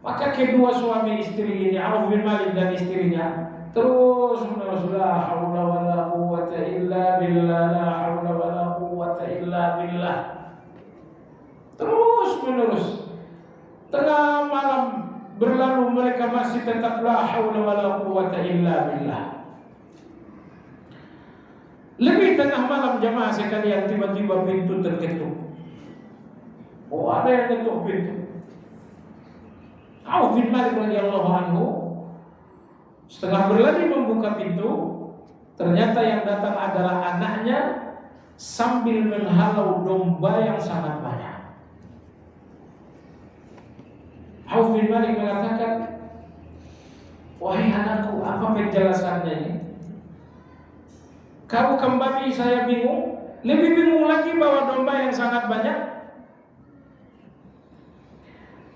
[SPEAKER 1] Maka kedua suami istri ini, Auf bin Malik dan istrinya, terus menerus la haula wala quwwata illa billah, la haula wala quwwata illa billah. Terus menerus. Tengah malam berlalu mereka masih tetap la haula wala quwwata illa billah. Lebih tengah malam jemaah sekalian, tiba-tiba pintu terketuk. Oh, ada yang ketuk pintu. Auf bin Malik radhiyallahu anhu setengah berlari membuka pintu, ternyata yang datang adalah anaknya sambil menghalau domba yang sangat banyak. Auf bin Malik mengatakan, wahai anakku, apa penjelasannya ini? Kau kembali saya bingung, lebih bingung lagi bawa domba yang sangat banyak.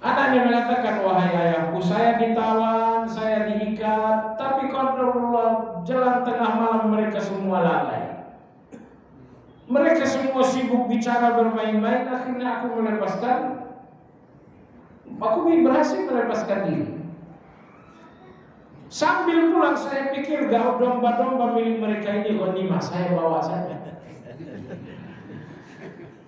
[SPEAKER 1] Anaknya mengatakan, wahai ayahku, saya ditawan, saya diikat, tapi qadarullah, jalan tengah malam mereka semua lalai. Mereka semua sibuk bicara bermain-main, akhirnya aku melepaskan. Aku berhasil melepaskan diri. Sambil pulang saya pikir domba-domba milik mereka ini ghanimah, saya bawa saja.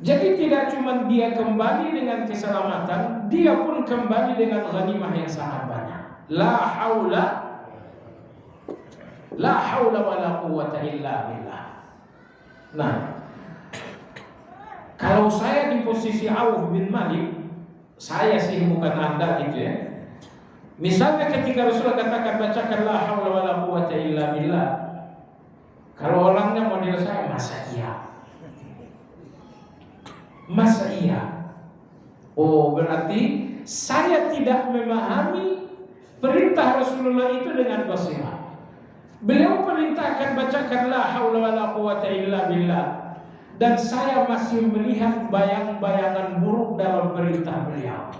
[SPEAKER 1] Jadi tidak cuma dia kembali dengan keselamatan, dia pun kembali dengan ghanimah yang sangat banyak. La haula wala quwwata illa billah. Nah, kalau saya di posisi Auf bin Malik, saya sih bukan Anda gitu ya. Misalnya ketika Rasulullah katakan bacakan la haula wala quwwata illa billah. Kalau orangnya model saya, masa iya? Masa iya? Oh, berarti saya tidak memahami perintah Rasulullah itu dengan basirah. Beliau perintahkan bacakan la haula wala quwwata illa billah, dan saya masih melihat bayang-bayangan buruk dalam perintah beliau.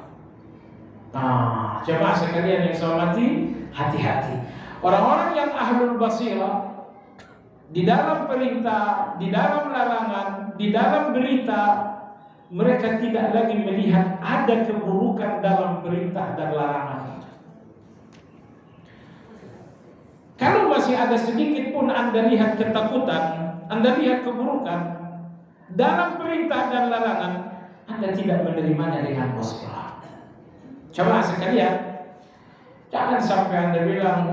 [SPEAKER 1] Nah, jemaah sekalian yang saya hormati, hati-hati. Orang-orang yang ahlul basirah di dalam perintah, di dalam larangan, di dalam berita, mereka tidak lagi melihat ada keburukan dalam perintah dan larangan. Kalau masih ada sedikit pun Anda lihat ketakutan, Anda lihat keburukan dalam perintah dan larangan, Anda tidak menerimanya dengan basirah. Coba sekalian, jangan sampai Anda bilang,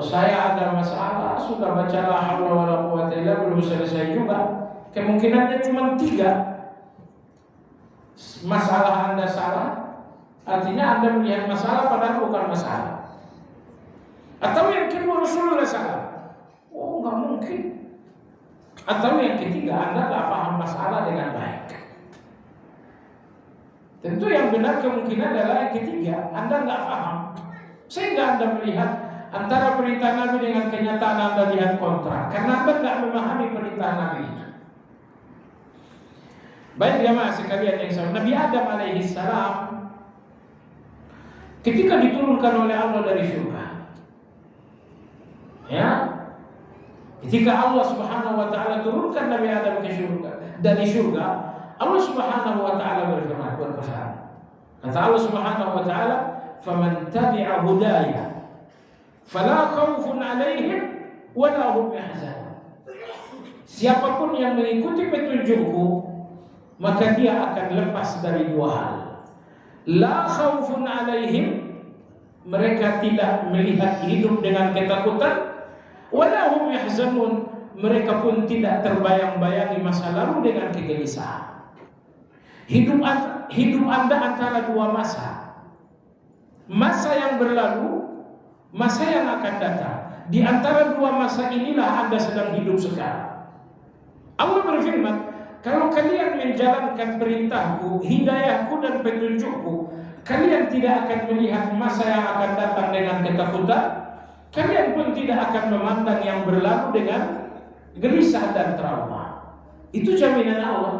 [SPEAKER 1] saya ada masalah, sudah baca la haula wala quwwata illa belum selesai juga. Kemungkinannya cuma 3. Masalah Anda salah, artinya Anda melihat masalah padahal bukan masalah. Atau yang kedua, Rasulullah salah. Oh, nggak mungkin. Atau yang ketiga, Anda nggak paham masalah dengan baik. Tentu yang benar kemungkinan adalah yang ketiga, Anda nggak paham, sehingga Anda melihat antara perintah Nabi dengan kenyataan Anda lihat kontra, karena Anda nggak memahami perintah Nabi itu. Baik jemaah sekalian yang sama, Nabi Adam alaihi salam ketika diturunkan oleh Allah dari surga, ya, ketika Allah Subhanahu wa taala turunkan Nabi Adam ke surga, dari surga, Allah Subhanahu wa taala berfirman, berpesan. Kata Allah Subhanahu wa taala, "Faman tabi'a hudaya fala khaufun 'alaihim wa la hum yahzanun." Siapapun yang mengikuti petunjukku, maka dia akan lepas dari 2 hal. La khaufun 'alaihim, mereka tidak melihat hidup dengan ketakutan, wa la hum yahzanun, mereka pun tidak terbayang-bayangi masa lalu dengan kegelisahan. Hidup Anda antara 2 masa. Masa yang berlalu, masa yang akan datang. Di antara 2 masa inilah Anda sedang hidup sekarang. Allah berfirman, kalau kalian menjalankan perintahku, hidayahku dan petunjukku, kalian tidak akan melihat masa yang akan datang dengan ketakutan. Kalian pun tidak akan memandang yang berlalu dengan gelisah dan trauma. Itu jaminan Allah.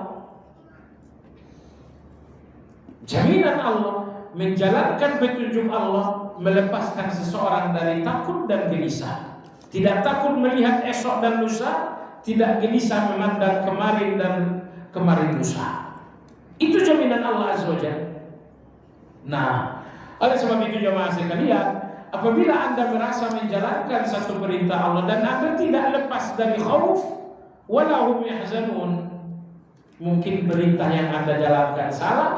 [SPEAKER 1] Jaminan Allah menjalankan petunjuk Allah, melepaskan seseorang dari takut dan gelisah. Tidak takut melihat esok dan lusa, tidak gelisah memandang kemarin dan kemarin lusa. Itu jaminan Allah Azza wa Jalla. Nah, oleh sebab itu jemaah sekalian, apabila Anda merasa menjalankan satu perintah Allah dan Anda tidak lepas dari khauf wala hum yahzanun, mungkin perintah yang Anda jalankan salah,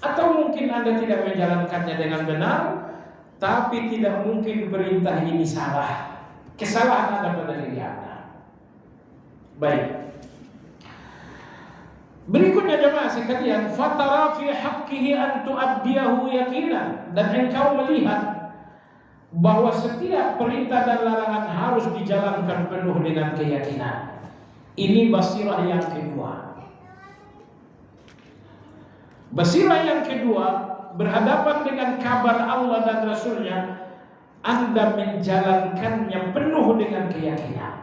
[SPEAKER 1] atau mungkin Anda tidak menjalankannya dengan benar, tapi tidak mungkin perintah ini salah. Kesalahan ada pada diri Anda. Baik. Berikutnya jemaah sekalian, fatara fi haqqihi an tu'addiyahu yaqinan, dan engkau melihat bahwa setiap perintah dan larangan harus dijalankan penuh dengan keyakinan. Ini basirah yang kedua. Basirah yang kedua, berhadapan dengan kabar Allah dan Rasulnya, Anda menjalankannya penuh dengan keyakinan.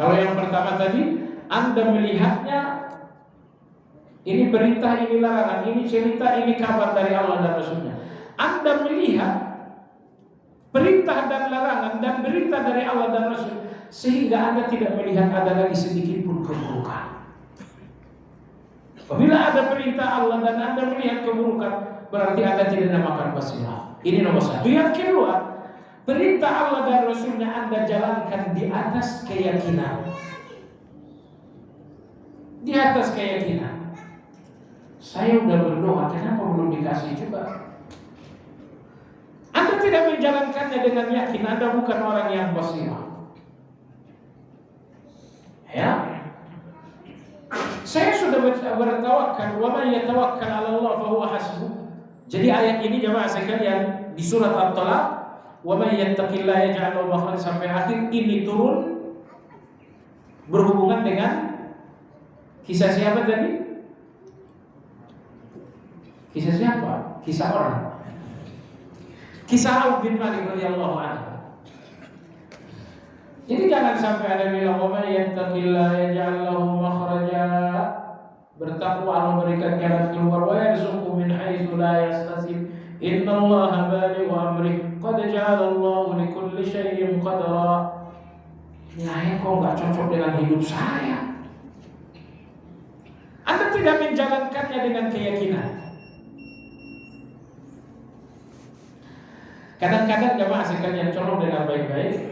[SPEAKER 1] Kalau yang pertama tadi, Anda melihatnya, ini perintah, ini larangan, ini cerita, ini kabar dari Allah dan Rasulnya. Anda melihat perintah dan larangan dan berita dari Allah dan Rasul, sehingga Anda tidak melihat ada lagi sedikit pun keburukan. Apabila ada perintah Allah dan Anda melihat keburukan, berarti Anda tidak namakan basirah. Ini nomor satu. Yang kedua, perintah Allah dan Rasulnya Anda jalankan di atas keyakinan. Di atas keyakinan. Saya udah berdoa, kenapa belum dikasih juga? Anda tidak menjalankannya dengan yakin, Anda bukan orang yang basirah. Ya. Saya sudah bertawakal, wa man yatawakkal 'ala Allah fa huwa hasbuh. Jadi ayat ini jemaah sekalian di surat At-Talaq, wa man yattaqillaha yaj'al lahu makhrajan, sampai akhir ini turun berhubungan dengan kisah siapa tadi? Kisah siapa? Kisah orang. Kisah Auf bin Malik radhiyallahu anhu. Jadi jangan sampai ada bilang wa may yattaqillaha yaj'al lahu makhraja, bertakwa Allah berikan jalan keluar, wa yarzuqhu min haitsu la yahtasib, innallaha balighu amrih, qad ja'ala Allahu likulli syai'in qadara. Ini ayat kok enggak cocok dengan hidup saya. Anda tidak menjalankannya dengan keyakinan. Kadang-kadang jemaah sekalian, colong dengan baik-baik.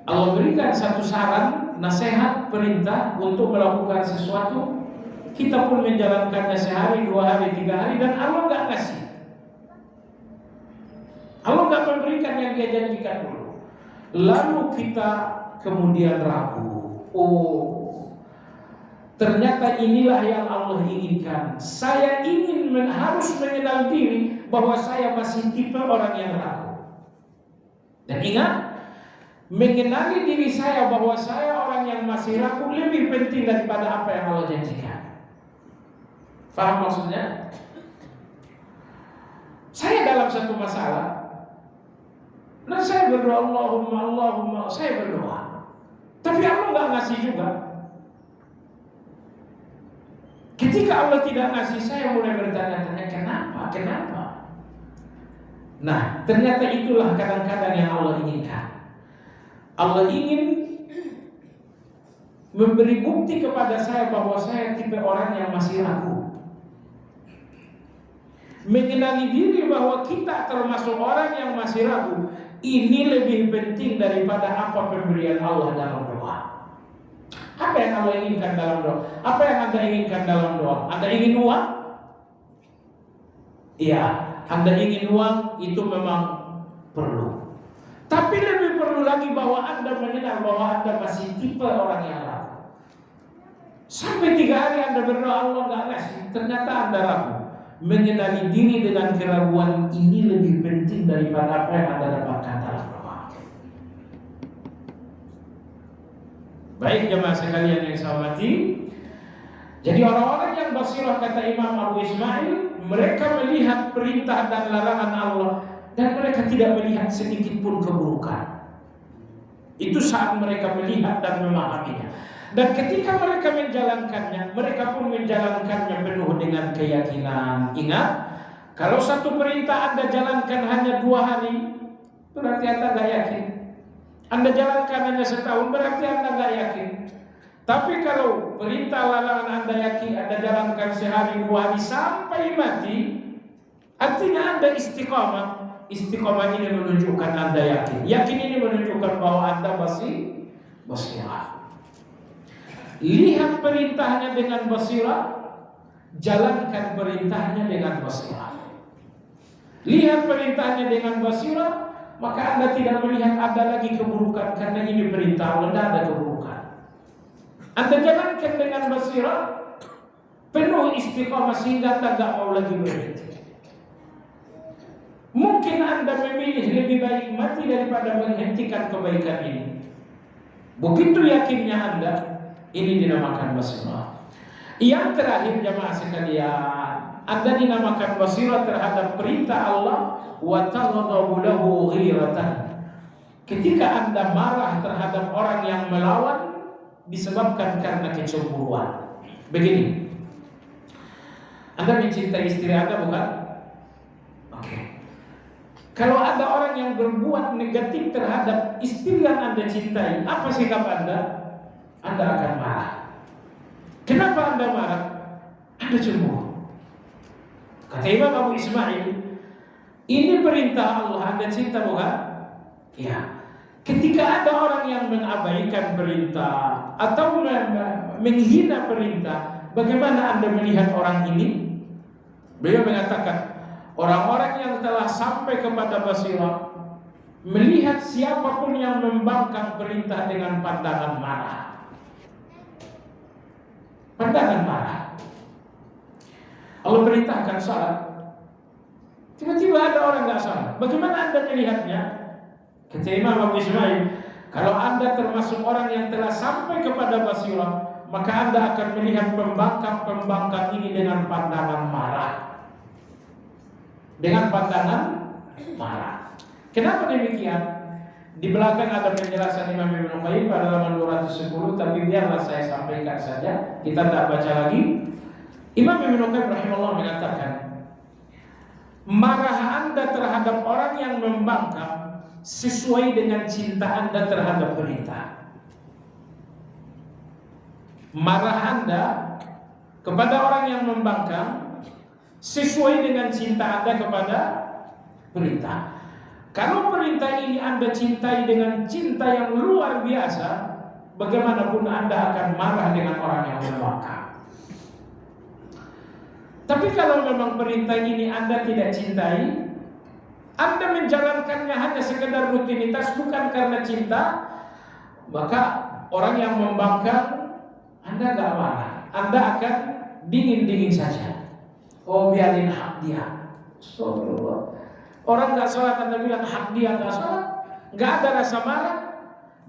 [SPEAKER 1] Allah berikan satu saran, nasihat, perintah untuk melakukan sesuatu, kita pun menjalankannya sehari, 2 hari, 3 hari, dan Allah nggak kasih. Allah nggak memberikan yang Dia janjikan dulu. Lalu kita kemudian ragu. Oh, ternyata inilah yang Allah inginkan. Saya ingin harus mengenal diri bahwa saya masih tipe orang yang ragu. Dan ingat, mengenali diri saya bahwa saya orang yang masih ragu lebih penting daripada apa yang Allah janjikan. Faham maksudnya? Saya dalam satu masalah, nah saya berdoa Allahumma, saya berdoa, tapi Allah nggak ngasih juga. Ketika Allah tidak ngasih, saya mulai bertanya-tanya, kenapa? Nah, ternyata itulah kadang-kadang yang Allah inginkan. Allah ingin memberi bukti kepada saya bahwa saya tipe orang yang masih ragu. Mengenali diri bahwa kita termasuk orang yang masih ragu, ini lebih penting daripada apa pemberian Allah dalam doa. Apa yang Allah inginkan dalam doa? Apa yang Anda inginkan dalam doa? Anda ingin uang? Iya, Anda ingin uang, itu memang perlu. Tapi lebih perlu lagi bahwa Anda mengenal bahwa Anda masih tipe orang yang ragu. Sampai 3 hari Anda berdoa Allah nggak ngasih, ternyata Anda ragu. Mengenali diri dengan keraguan ini lebih penting daripada apa yang Anda dapatkan dalam doa. Baik jemaah sekalian yang saya hormati, jadi orang-orang yang basirah kata Imam Abu Ismail, mereka melihat perintah dan larangan Allah dan mereka tidak melihat sedikit pun keburukan. Itu saat mereka melihat dan memahaminya. Dan ketika mereka menjalankannya, mereka pun menjalankannya penuh dengan keyakinan. Ingat, kalau satu perintah Anda jalankan hanya 2 hari, berarti Anda gak yakin. Anda jalankan hanya setahun, berarti Anda gak yakin. Tapi kalau perintah larangan Anda yakin, Anda jalankan sehari 2 hari sampai mati, artinya Anda istiqamah. Istiqamah ini menunjukkan Anda yakin. Yakin ini menunjukkan bahwa Anda basirah. Lihat perintahnya dengan basirah, jalankan perintahnya dengan basirah. Lihat perintahnya dengan basirah, maka Anda tidak melihat ada lagi keburukan karena ini perintah Allah, tidak ada keburukan. Anda jalankan dengan basirah, penuh istiqamah sehingga Anda tidak mau lagi berhenti. Mungkin Anda memilih lebih baik mati daripada menghentikan kebaikan ini. Begitu yakinnya Anda, ini dinamakan basirah. Yang terakhir jemaah sekalian, Anda dinamakan basirah terhadap perintah Allah, wa taghdabu lahu ghiratan. Ketika Anda marah terhadap orang yang melawan disebabkan karena kecemburuan. Begini, Anda mencintai istri Anda, bukan? Oke. Kalau ada orang yang berbuat negatif terhadap istri yang Anda cintai, apa sikap Anda? Anda akan marah. Kenapa Anda marah? Anda cemburu. Kata Imam Abu Ismail, ini perintah Allah, Anda cinta bukan? Ya. Ketika ada orang yang mengabaikan perintah atau menghina perintah, bagaimana Anda melihat orang ini? Beliau mengatakan, orang-orang yang telah sampai kepada basirah melihat siapapun yang membangkang perintah dengan pandangan marah. Pandangan marah. Allah perintahkan salat, tiba-tiba ada orang nggak salat. Bagaimana Anda melihatnya? Kata Imam Abu Ismail, kalau Anda termasuk orang yang telah sampai kepada basirah, maka Anda akan melihat pembangkang ini dengan pandangan marah. Dengan pandangan marah. Kenapa demikian? Di belakang ada penjelasan Imam Ibnu Qayyim pada halaman 210, tapi biarlah saya sampaikan saja, kita tidak baca lagi. Imam Ibnu Qayyim rahimahullah mengatakan, marah Anda terhadap orang yang membangkang sesuai dengan cinta Anda terhadap perintah. Marah Anda kepada orang yang membangkang sesuai dengan cinta Anda kepada perintah. Kalau perintah ini Anda cintai dengan cinta yang luar biasa, bagaimanapun Anda akan marah dengan orang yang membangkang. Tapi kalau memang perintah ini Anda tidak cintai, Anda menjalankannya hanya sekedar rutinitas, bukan karena cinta, maka orang yang membangkang Anda gak marah, Anda akan dingin-dingin saja. Oh, biarin hak dia. Astagfirullah. Orang gak sholat Anda bilang hak dia gak sholat, gak ada rasa marah.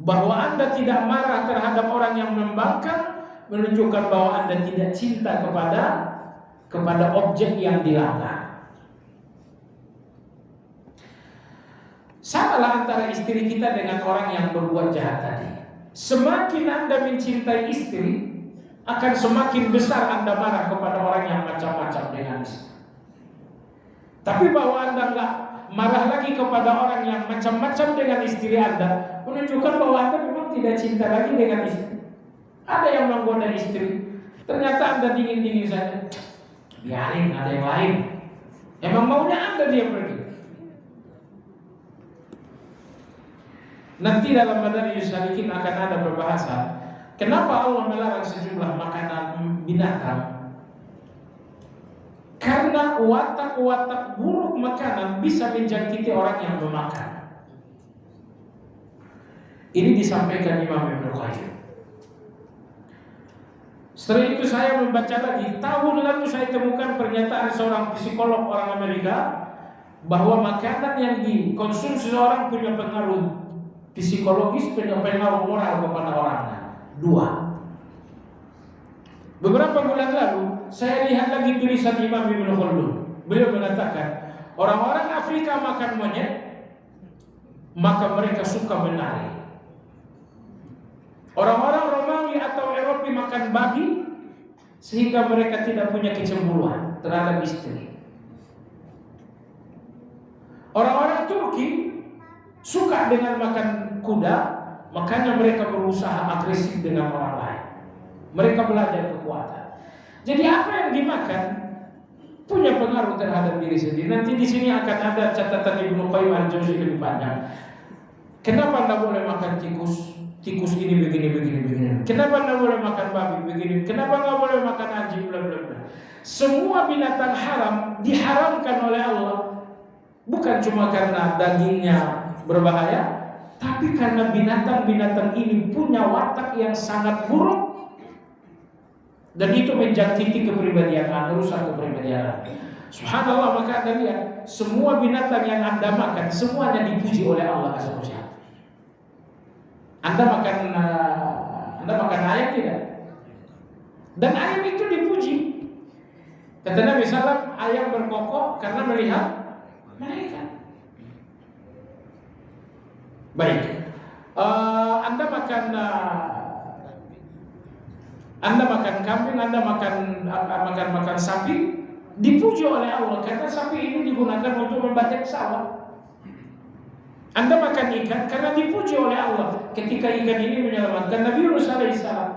[SPEAKER 1] Bahwa Anda tidak marah terhadap orang yang membangkang menunjukkan bahwa Anda tidak cinta kepada objek yang dilanggar. Samalah antara istri kita dengan orang yang berbuat jahat tadi. Semakin Anda mencintai istri, akan semakin besar Anda marah kepada orang yang macam-macam dengan istri. Tapi bahwa Anda enggak marah lagi kepada orang yang macam-macam dengan istri Anda, menunjukkan bahwa Anda memang tidak cinta lagi dengan istri. Ada yang menggoda istri, ternyata Anda dingin-dingin saja. Biarin, ada yang lain. Emang maunya Anda dia pergi. Nanti dalam Madariyus Salikin akan ada perbahasan kenapa Allah melarang sejumlah makanan binatang. Karena watak-watak buruk makanan bisa menjangkiti orang yang memakan. Ini disampaikan Imam Ibnu Qayyim. Setelah itu saya membaca lagi. Tahun lalu saya temukan pernyataan seorang psikolog orang Amerika bahwa makanan yang dikonsumsi seorang punya pengaruh psikologis, punya pengaruh moral kepada orangnya. 2. Beberapa bulan lalu saya lihat lagi tulisan Imam Ibnu Khaldun. Beliau mengatakan orang-orang Afrika makan monyet, maka mereka suka menari. Orang-orang Romawi atau Eropa makan babi, sehingga mereka tidak punya kecemburuan terhadap istri. Orang-orang Turki suka dengan makan kuda, makanya mereka berusaha agresif dengan orang lain. Mereka belajar kekuatan. Jadi apa yang dimakan punya pengaruh terhadap diri sendiri. Nanti di sini akan ada catatan Ibnu Qayyim al-Jauziyah lebih panjang. Kenapa Anda boleh makan tikus? Tikus ini begini. Kenapa Anda boleh makan babi begini? Kenapa nggak boleh makan anjing? Bla bla bla. Semua binatang haram diharamkan oleh Allah, bukan cuma karena dagingnya berbahaya, tapi karena binatang-binatang ini punya watak yang sangat buruk. Dan itu menjangkiti kepribadian Anda, rusak kepribadian Anda. Subhanallah, maka Anda lihat semua binatang yang Anda makan semuanya dipuji oleh Allah Azza wa Jalla. Anda makan ayam tidak? Dan ayam itu dipuji. Kata Nabi SAW, ayam berkokok karena melihat malaikat. Baik, Anda makan kambing, Anda makan sapi, dipuji oleh Allah karena sapi ini digunakan untuk membajak sawah. Anda makan ikan karena dipuji oleh Allah ketika ikan ini menyelamatkan Nabi Yunus alaihissalam.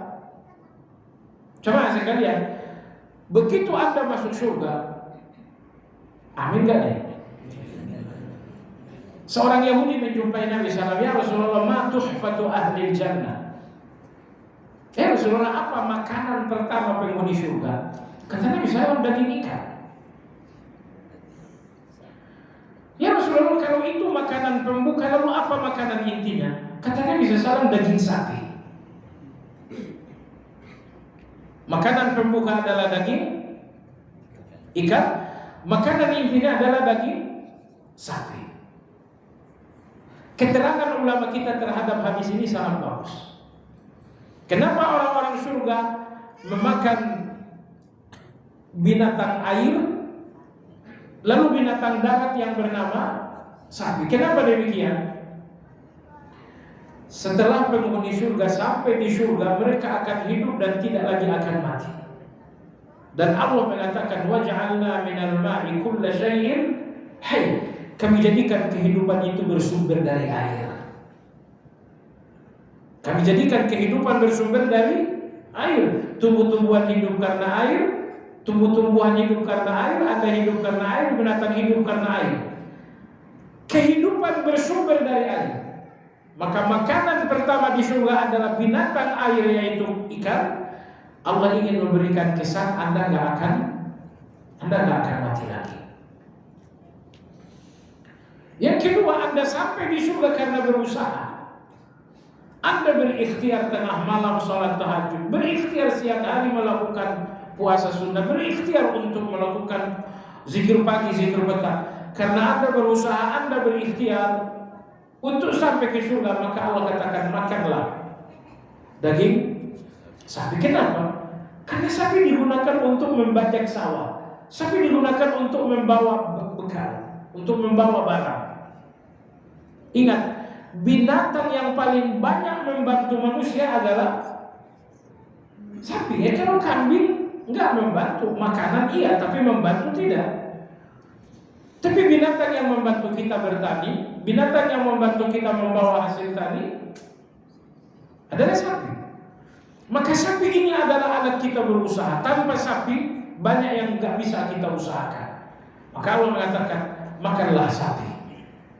[SPEAKER 1] Coba sekalian, begitu Anda masuk surga, amin gak nih? Seorang Yahudi menjumpai Nabi SAW, ya Rasulullah, ma tuhfatu ahli jannah. Ya Rasulullah, apa makanan pertama penghuni surga? Kata Nabi SAW, daging ikan. Ya Rasulullah, kalau itu makanan pembuka, lalu apa makanan intinya? Kata Nabi SAW, daging sapi. Makanan pembuka adalah daging ikan, makanan intinya adalah daging sapi. Keterangan ulama kita terhadap hadis ini sangat bagus. Kenapa orang-orang surga memakan binatang air, lalu binatang darat yang bernama sapi? Kenapa demikian? Setelah penghuni surga sampai di surga, mereka akan hidup dan tidak lagi akan mati. Dan Allah mengatakan, waj'alna minal ma'i kulla syai'in hayy. Kami jadikan kehidupan itu bersumber dari air. Kami jadikan kehidupan bersumber dari air. Tumbuh-tumbuhan hidup karena air, tumbuh-tumbuhan hidup karena air, Anda hidup karena air, binatang hidup karena air. Kehidupan bersumber dari air. Maka makanan pertama di surga adalah binatang air, yaitu ikan. Allah ingin memberikan kesan Anda nggak akan mati lagi. Yang kedua, Anda sampai di surga karena berusaha. Anda berikhtiar tengah malam sholat tahajud, berikhtiar siang hari melakukan puasa sunnah, berikhtiar untuk melakukan zikir pagi, zikir petang. Karena Anda berusaha, Anda berikhtiar untuk sampai ke surga, maka Allah katakan, makanlah daging sapi. Kenapa? Karena sapi digunakan untuk membajak sawah, sapi digunakan untuk membawa bekal, untuk membawa barang. Ingat, binatang yang paling banyak membantu manusia adalah sapi. Ya, kalau kambing enggak membantu, makanan iya, tapi membantu tidak. Tapi binatang yang membantu kita bertani, binatang yang membantu kita membawa hasil tani adalah sapi. Maka sapi ini adalah alat kita berusaha. Tanpa sapi banyak yang enggak bisa kita usahakan. Maka Allah mengatakan, makanlah sapi.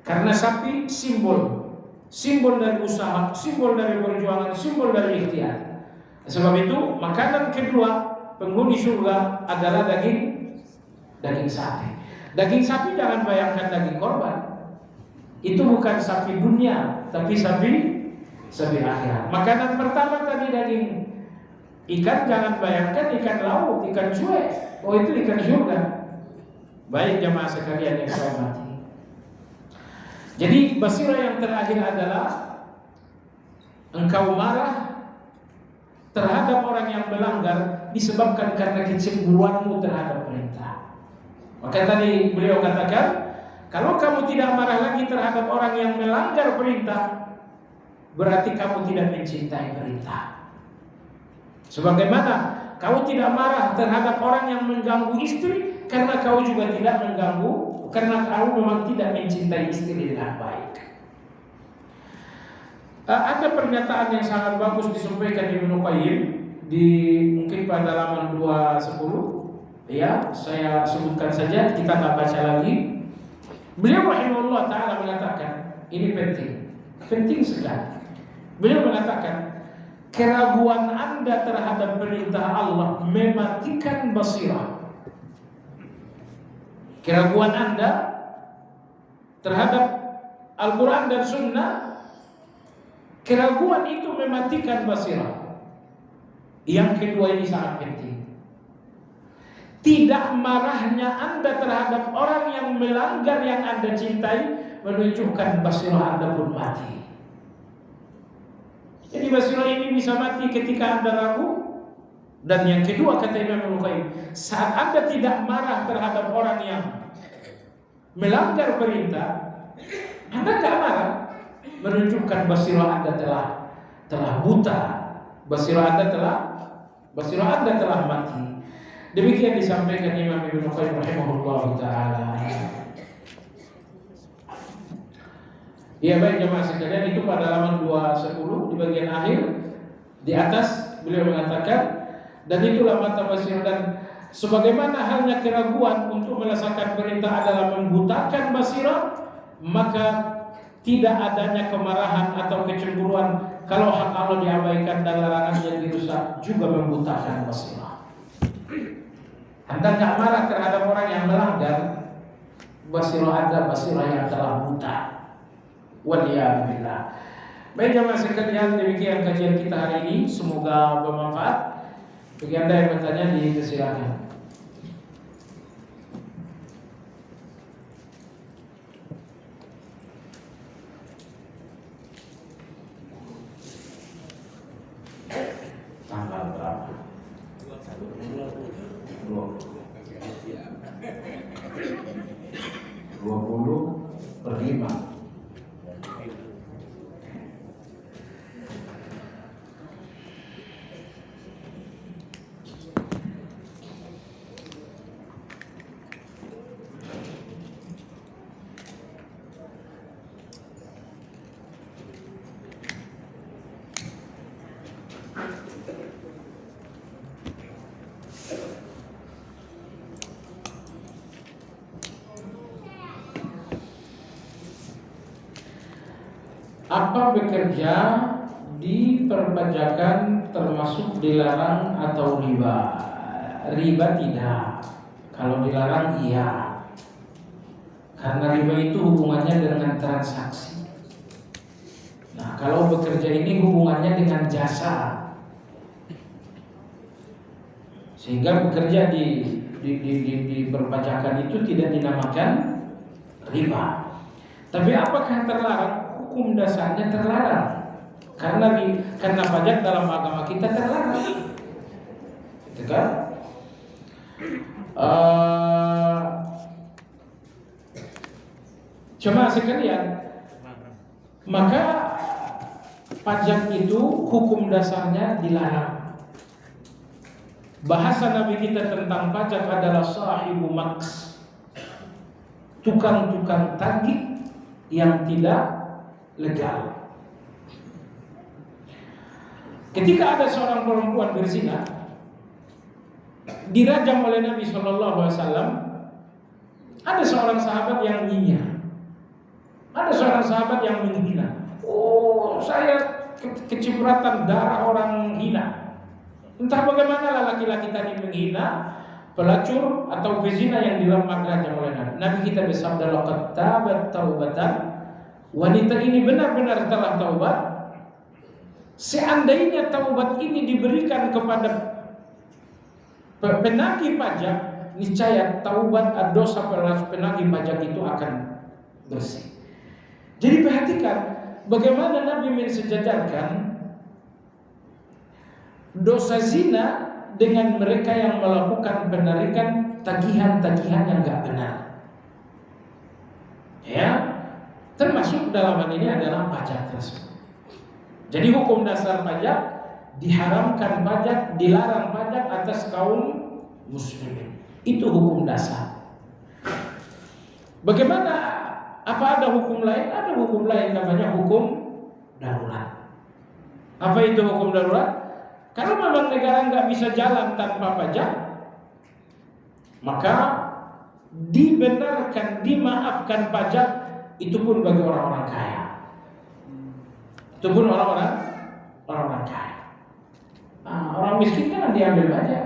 [SPEAKER 1] Karena sapi simbol dari usaha, simbol dari perjuangan, simbol dari ikhtiar. Sebab itu makanan kedua penghuni surga adalah daging sapi. Daging sapi jangan bayangkan daging korban. Itu bukan sapi dunia, tapi sapi akhirat. Makanan pertama tadi daging ikan, jangan bayangkan ikan laut, ikan cuek. Oh, itu ikan surga. Baik jamaah sekalian yang saya hormati. Jadi basirah yang terakhir adalah engkau marah terhadap orang yang melanggar disebabkan karena kecemburuanmu terhadap perintah. Maka tadi beliau katakan, kalau kamu tidak marah lagi terhadap orang yang melanggar perintah, berarti kamu tidak mencintai perintah. Sebagaimana kau tidak marah terhadap orang yang mengganggu istri, karena kau juga tidak mengganggu, karena kau memang tidak mencintai istri dengan baik. Ada pernyataan yang sangat bagus disampaikan Ibnu Qayyim di mungkin pada halaman 210. Ya, saya sebutkan saja, kita nggak baca lagi. Beliau rahimahullah taala mengatakan, ini penting sekali. Beliau mengatakan, keraguan Anda terhadap perintah Allah mematikan basirah. Keraguan Anda terhadap Al-Quran dan Sunnah, keraguan itu mematikan basirah. Yang kedua ini sangat penting. Tidak marahnya Anda terhadap orang yang melanggar yang Anda cintai menunjukkan basirah Anda pun mati. Jadi basirah ini bisa mati ketika Anda ragu. Dan yang kedua kata Imam Ibnu Qayyim, saat Anda tidak marah terhadap orang yang melanggar perintah, Anda tidak marah, menunjukkan basirah Anda telah buta, basirah Anda telah mati. Demikian disampaikan Imam Ibnu Qayyim rahimahullah taala. Ya baik jemaah sekalian, itu pada halaman 210 di bagian akhir di atas beliau mengatakan, dan itulah mata basirah, dan sebagaimana halnya keraguan untuk melaksanakan perintah adalah membutakan basirah, maka tidak adanya kemarahan atau kecemburuan kalau hak Allah diabaikan dan larangannya dirusak juga membutakan basirah. Anda tak marah terhadap orang yang melanggar, basirah Anda basirah yang telah buta. Waliyahillah. Baik jemaah sekalian, demikian kajian kita hari ini, semoga bermanfaat. Bagi Anda yang bertanya dipersilakan. Tanggal berapa? 20/5. Apa bekerja di perpajakan termasuk dilarang atau riba? Riba tidak. Kalau dilarang iya. Karena riba itu hubungannya dengan transaksi. Nah, kalau bekerja ini hubungannya dengan jasa. Sehingga bekerja di perpajakan itu tidak dinamakan riba. Tapi apakah terlarang? Hukum dasarnya terlarang, karena pajak dalam agama kita terlarang, gitu kan? Cuma sekalian, maka pajak itu hukum dasarnya dilarang. Bahasa Nabi kita tentang pajak adalah sahibu maks, tukang-tukang tagih yang tidak legal. Ketika ada seorang perempuan berzina, dirajam oleh Nabi SAW, ada seorang sahabat yang nyinyir, ada seorang sahabat yang menghina. Oh, saya kecipratan darah orang hina. Entah bagaimana laki-laki tadi menghina pelacur atau pezina yang dirajam oleh Nabi. Nabi kita bersabda, laqad tabat taubatan. Wanita ini benar-benar telah taubat. Seandainya taubat ini diberikan kepada penagih pajak, niscaya taubat dosa penagih pajak itu akan bersih. Jadi perhatikan bagaimana Nabi mensejajarkan dosa zina dengan mereka yang melakukan penarikan tagihan-tagihan yang enggak benar. Ya, termasuk dalam hal ini adalah pajak tersebut. Jadi hukum dasar pajak, diharamkan pajak, dilarang pajak atas kaum muslimin. Itu hukum dasar. Bagaimana? Apa ada hukum lain? Ada hukum lain, namanya hukum darurat. Apa itu hukum darurat? Kalau memang negara nggak bisa jalan tanpa pajak, maka dibenarkan, dimaafkan pajak, itu pun bagi orang-orang kaya. Itu pun orang-orang kaya. Nah, orang miskin kan diambil pajak.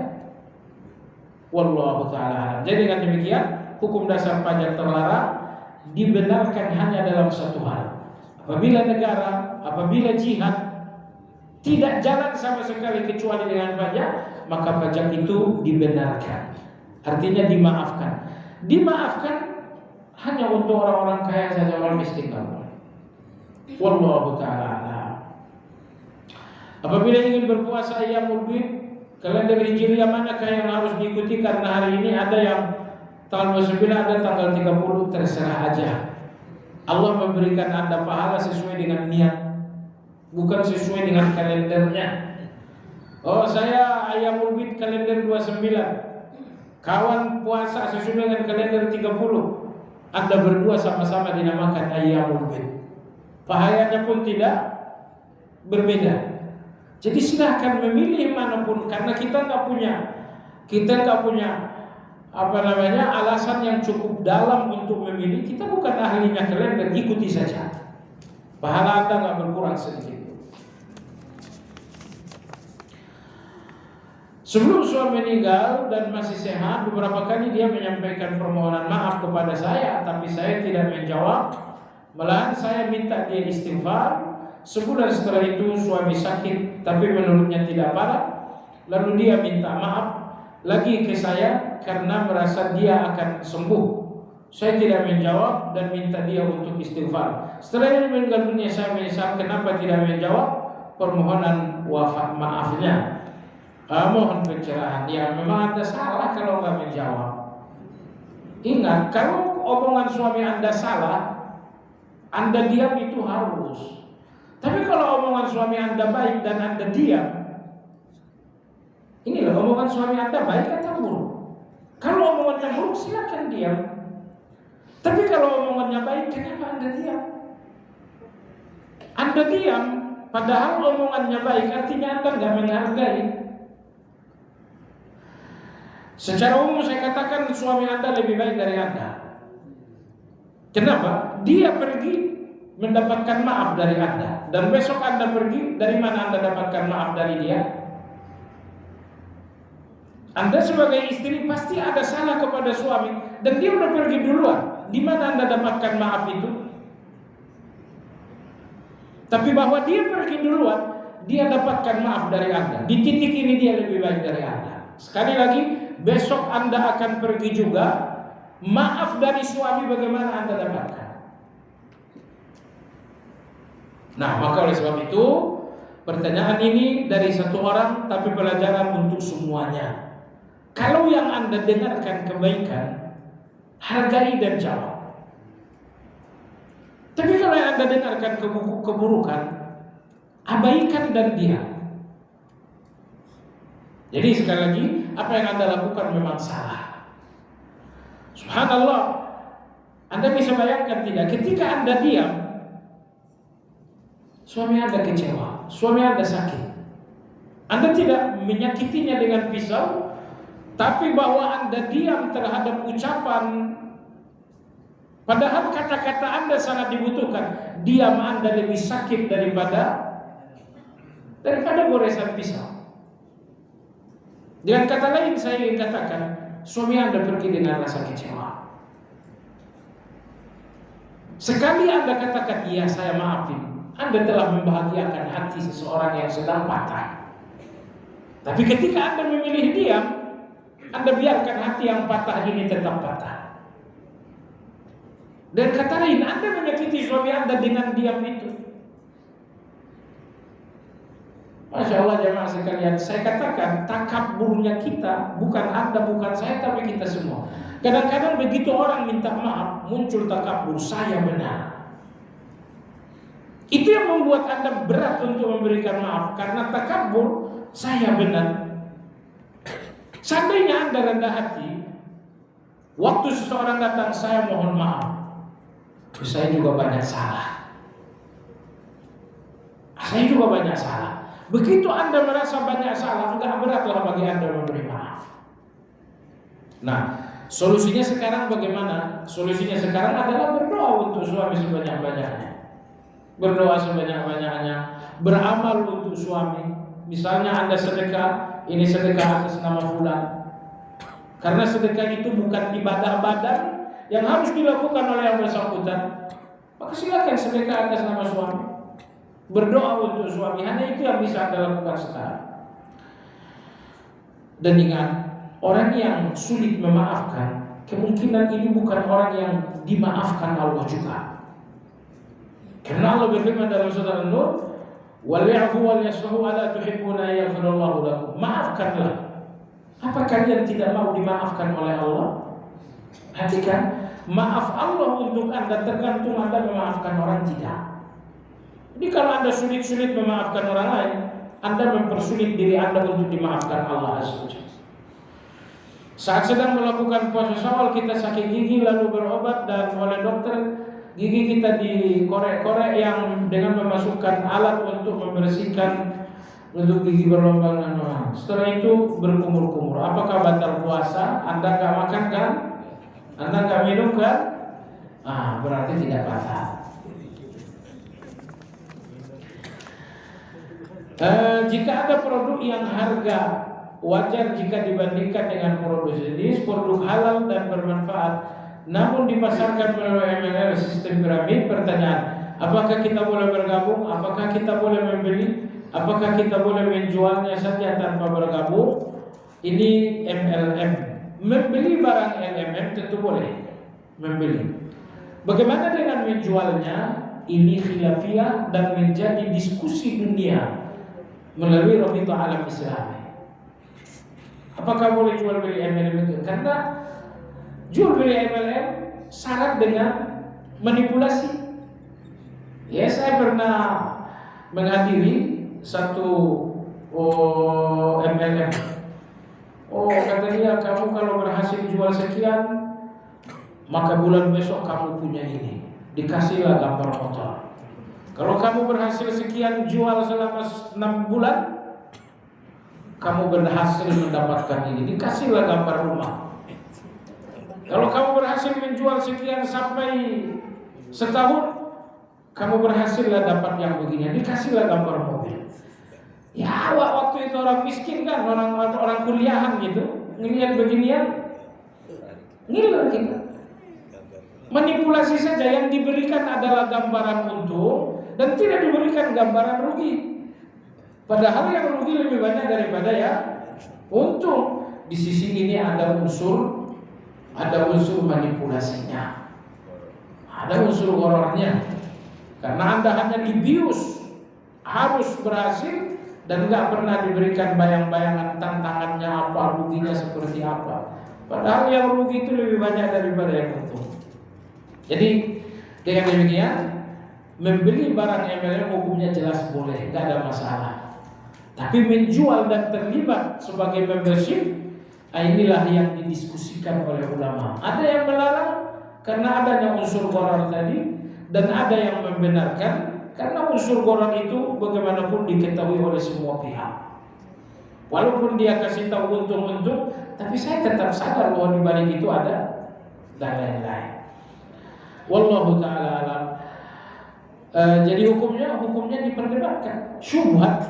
[SPEAKER 1] Wallahu ta'ala. Jadi dengan demikian, hukum dasar pajak terlarang, dibenarkan hanya dalam satu hal. Apabila negara, apabila jihad tidak jalan sama sekali kecuali dengan pajak, maka pajak itu dibenarkan. Artinya dimaafkan. Dimaafkan hanya untuk orang-orang kaya saja, orang miskin tidak boleh. Wallahu ta'ala. Apabila ingin berpuasa ayyamul bid, kalender Hijriah manakah yang harus diikuti? Karena hari ini ada yang tanggal 29, ada tanggal 30, terserah aja. Allah memberikan Anda pahala sesuai dengan niat, bukan sesuai dengan kalendernya. Oh, saya ayyamul bid kalender 29, kawan puasa sesuai dengan kalender 30. Anda berdua sama-sama dinamakan ayyamul bid. Pahalanya pun tidak berbeda. Jadi silahkan memilih manapun, karena kita nggak punya alasan yang cukup dalam untuk memilih. Kita bukan ahlinya kalender, ikuti saja. Pahala Anda nggak berkurang sedikit. Sebelum suami meninggal dan masih sehat, beberapa kali dia menyampaikan permohonan maaf kepada saya, tapi saya tidak menjawab. Malahan saya minta dia istighfar. Sebulan setelah itu suami sakit, tapi menurutnya tidak parah. Lalu dia minta maaf lagi ke saya karena merasa dia akan sembuh. Saya tidak menjawab dan minta dia untuk istighfar. Setelah dia meninggal dunia, saya menyesal kenapa tidak menjawab permohonan wafat maafnya. Mohon pencerahan. Ya, memang Anda salah kalau nggak menjawab. Ingat, kalau omongan suami Anda salah, Anda diam itu harus. Tapi kalau omongan suami Anda baik dan Anda diam, inilah omongan suami Anda baik atau buruk. Kalau omongannya buruk, silakan diam. Tapi kalau omongannya baik, kenapa Anda diam? Anda diam, padahal omongannya baik, artinya Anda nggak menghargai. Secara umum saya katakan suami Anda lebih baik dari Anda. Kenapa? Dia pergi mendapatkan maaf dari Anda, dan besok Anda pergi, dari mana Anda dapatkan maaf dari dia? Anda sebagai istri pasti ada salah kepada suami, dan dia udah pergi duluan. Di mana Anda dapatkan maaf itu? Tapi bahwa dia pergi duluan, dia dapatkan maaf dari Anda. Di titik ini dia lebih baik dari Anda. Sekali lagi, besok Anda akan pergi juga. Maaf dari suami bagaimana Anda dapatkan? Nah, maka oleh sebab itu pertanyaan ini dari satu orang, tapi pelajaran untuk semuanya. Kalau yang Anda dengarkan kebaikan, hargai dan jawab. Tapi kalau yang Anda dengarkan keburukan, abaikan dan diam. Jadi sekali lagi, apa yang Anda lakukan memang salah. Subhanallah, Anda bisa bayangkan tidak? Ketika Anda diam, suami Anda kecewa, suami Anda sakit. Anda tidak menyakitinya dengan pisau, tapi bahwa Anda diam terhadap ucapan, padahal kata-kata Anda sangat dibutuhkan. Diam Anda lebih sakit daripada goresan pisau. Dengan kata lain saya ingin katakan, suami Anda pergi dengan rasa kecewa. Sekali Anda katakan, iya saya maafin, Anda telah membahagiakan hati seseorang yang sedang patah. Tapi ketika Anda memilih diam, Anda biarkan hati yang patah ini tetap patah. Dan kata lain, Anda menyakiti suami Anda dengan diam itu. Masya Allah jemaah sekalian, saya katakan takaburnya kita, bukan Anda, bukan saya, tapi kita semua. Kadang-kadang begitu orang minta maaf, muncul takabur, saya benar. Itu yang membuat Anda berat untuk memberikan maaf, karena takabur, saya benar. Seandainya Anda rendah hati, waktu seseorang datang, saya mohon maaf, saya juga banyak salah. Saya juga banyak salah. Begitu Anda merasa banyak salah, enggak beratlah bagi Anda memberi maaf. Nah, solusinya sekarang bagaimana? Solusinya sekarang adalah berdoa untuk suami sebanyak-banyaknya. Berdoa sebanyak-banyaknya, beramal untuk suami. Misalnya Anda sedekah, ini sedekah atas nama fulan. Karena sedekah itu bukan ibadah badan yang harus dilakukan oleh yang bersangkutan, maka silakan sedekah atas nama suami. Berdoa untuk suami, hanya itu yang bisa Anda lakukan sekarang. Dan ingat, orang yang sulit memaafkan, kemungkinan ini bukan orang yang dimaafkan Allah juga. Karena Allah berfirman dalam surah An-Nur, "Wal ya'fu wal yasfahu ala tuhibbuna yaghfirallahu lakum." Maafkanlah. Apa kalian tidak mau dimaafkan oleh Allah? Perhatikan, maaf Allah untuk Anda tergantung Anda memaafkan orang tidak. Jadi kalau Anda sulit-sulit memaafkan orang lain, Anda mempersulit diri Anda untuk dimaafkan Allah Azza wa Jalla. Saat sedang melakukan puasa Syawal, kita sakit gigi lalu berobat dan oleh dokter gigi kita dikorek-korek yang dengan memasukkan alat untuk membersihkan untuk gigi berlubang. Setelah itu berkumur-kumur. Apakah batal puasa? Anda nggak makan kan? Anda nggak minum kan? Berarti tidak batal. Jika ada produk yang harga wajar jika dibandingkan dengan produk jenis, produk halal dan bermanfaat, namun dipasarkan melalui MLM sistem piramid, pertanyaan, apakah kita boleh bergabung? Apakah kita boleh membeli? Apakah kita boleh menjualnya saja tanpa bergabung? Ini MLM. Membeli barang MLM tentu boleh membeli. Bagaimana dengan menjualnya? Ini khilafiyah dan menjadi diskusi dunia melalui Rabita Alam Islami. Apakah boleh jual beli MLM itu? Karena jual beli MLM syarat dengan manipulasi. Ya, saya pernah menghadiri satu MLM. Kata dia, kamu kalau berhasil jual sekian, maka bulan besok kamu punya ini. Dikasihlah gambar motor. Kalau kamu berhasil sekian jual selama 6 bulan, kamu berhasil mendapatkan ini. Dikasihlah gambar rumah. Kalau kamu berhasil menjual sekian sampai setahun, kamu berhasillah dapat yang begini. Dikasihlah gambar mobil. Ya, waktu itu orang miskin kan, orang kuliahan gitu, ngelihat beginian, ngiler kita. Manipulasi saja, yang diberikan adalah gambaran untung dan tidak diberikan gambaran rugi. Padahal yang rugi lebih banyak daripada ya untung. Di sisi ini ada unsur manipulasinya, ada unsur horornya. Karena Anda hanya dibius harus berhasil dan nggak pernah diberikan bayang-bayangan tantangannya apa, ruginya seperti apa. Padahal yang rugi itu lebih banyak daripada yang untung. Jadi dengan demikian, membeli barang MLM hukumnya jelas boleh, nggak ada masalah. Tapi menjual dan terlibat sebagai membership, inilah yang didiskusikan oleh ulama. Ada yang melarang karena adanya unsur gharar tadi, dan ada yang membenarkan karena unsur gharar itu bagaimanapun diketahui oleh semua pihak. Walaupun dia kasih tahu untung-untung, tapi saya tetap sadar bahwa di balik itu ada dan lain-lain. Wallahu ta'ala alam. Jadi hukumnya diperdebatkan. Syubhat.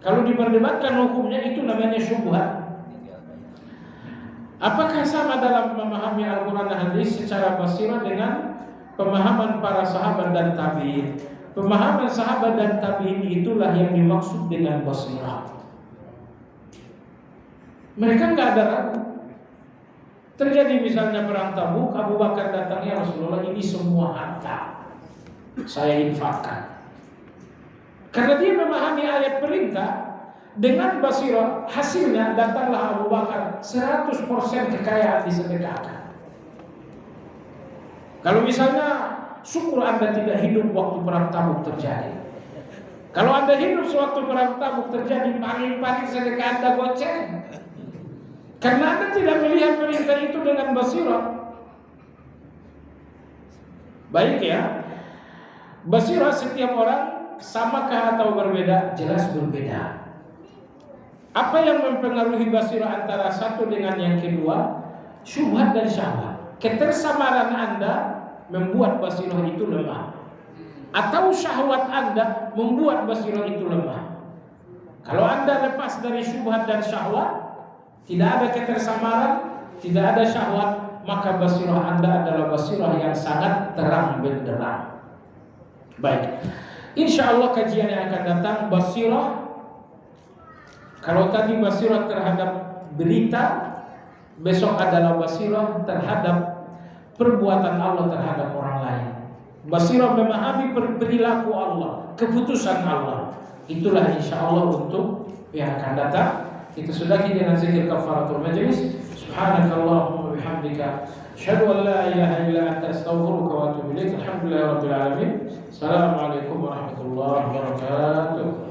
[SPEAKER 1] Kalau diperdebatkan hukumnya itu namanya syubhat. Apakah sama dalam memahami Al-Quran dan hadis secara basirah dengan pemahaman para sahabat dan tabi'in? Pemahaman sahabat dan tabi'in itulah yang dimaksud dengan basirah. Mereka nggak ada ragu. Terjadi misalnya perang Tabuk, Abu Bakar datang, ya Rasulullah, ini semua harta saya infakkan. Karena dia memahami ayat perintah dengan basirah, hasilnya datanglah Abu Bakar 100% kekayaan disedekahkan. Kalau misalnya syukur Anda tidak hidup waktu perang Tabuk terjadi. Kalau Anda hidup sewaktu perang Tabuk terjadi, paling sedekah Anda goceng. Karena Anda tidak melihat perintah itu dengan basirah. Baik ya, basirah setiap orang samakah atau berbeda? Jelas berbeda. Apa yang mempengaruhi basirah antara satu dengan yang kedua? Syubhat dan syahwat. Ketersamaran Anda membuat basirah itu lemah, atau syahwat Anda membuat basirah itu lemah. Kalau Anda lepas dari syubhat dan syahwat, tidak ada ketersamaran, tidak ada syahwat, maka basirah Anda adalah basirah yang sangat terang benderang. Baik, insya Allah kajian yang akan datang basirah. Kalau tadi basirah terhadap berita, besok adalah basirah terhadap perbuatan Allah terhadap orang lain. Basirah memahami perilaku Allah, keputusan Allah. Itulah insya Allah untuk yang akan datang. Kita sudahi dengan zikir kafaratul majlis. Subhanakallahumma bihamdika, asyhadu an la ilaha illa anta, astaghfiruka wa atubu ilaik. Alhamdulillahirabbil alamin. Assalamualaikum warahmatullahi wabarakatuh.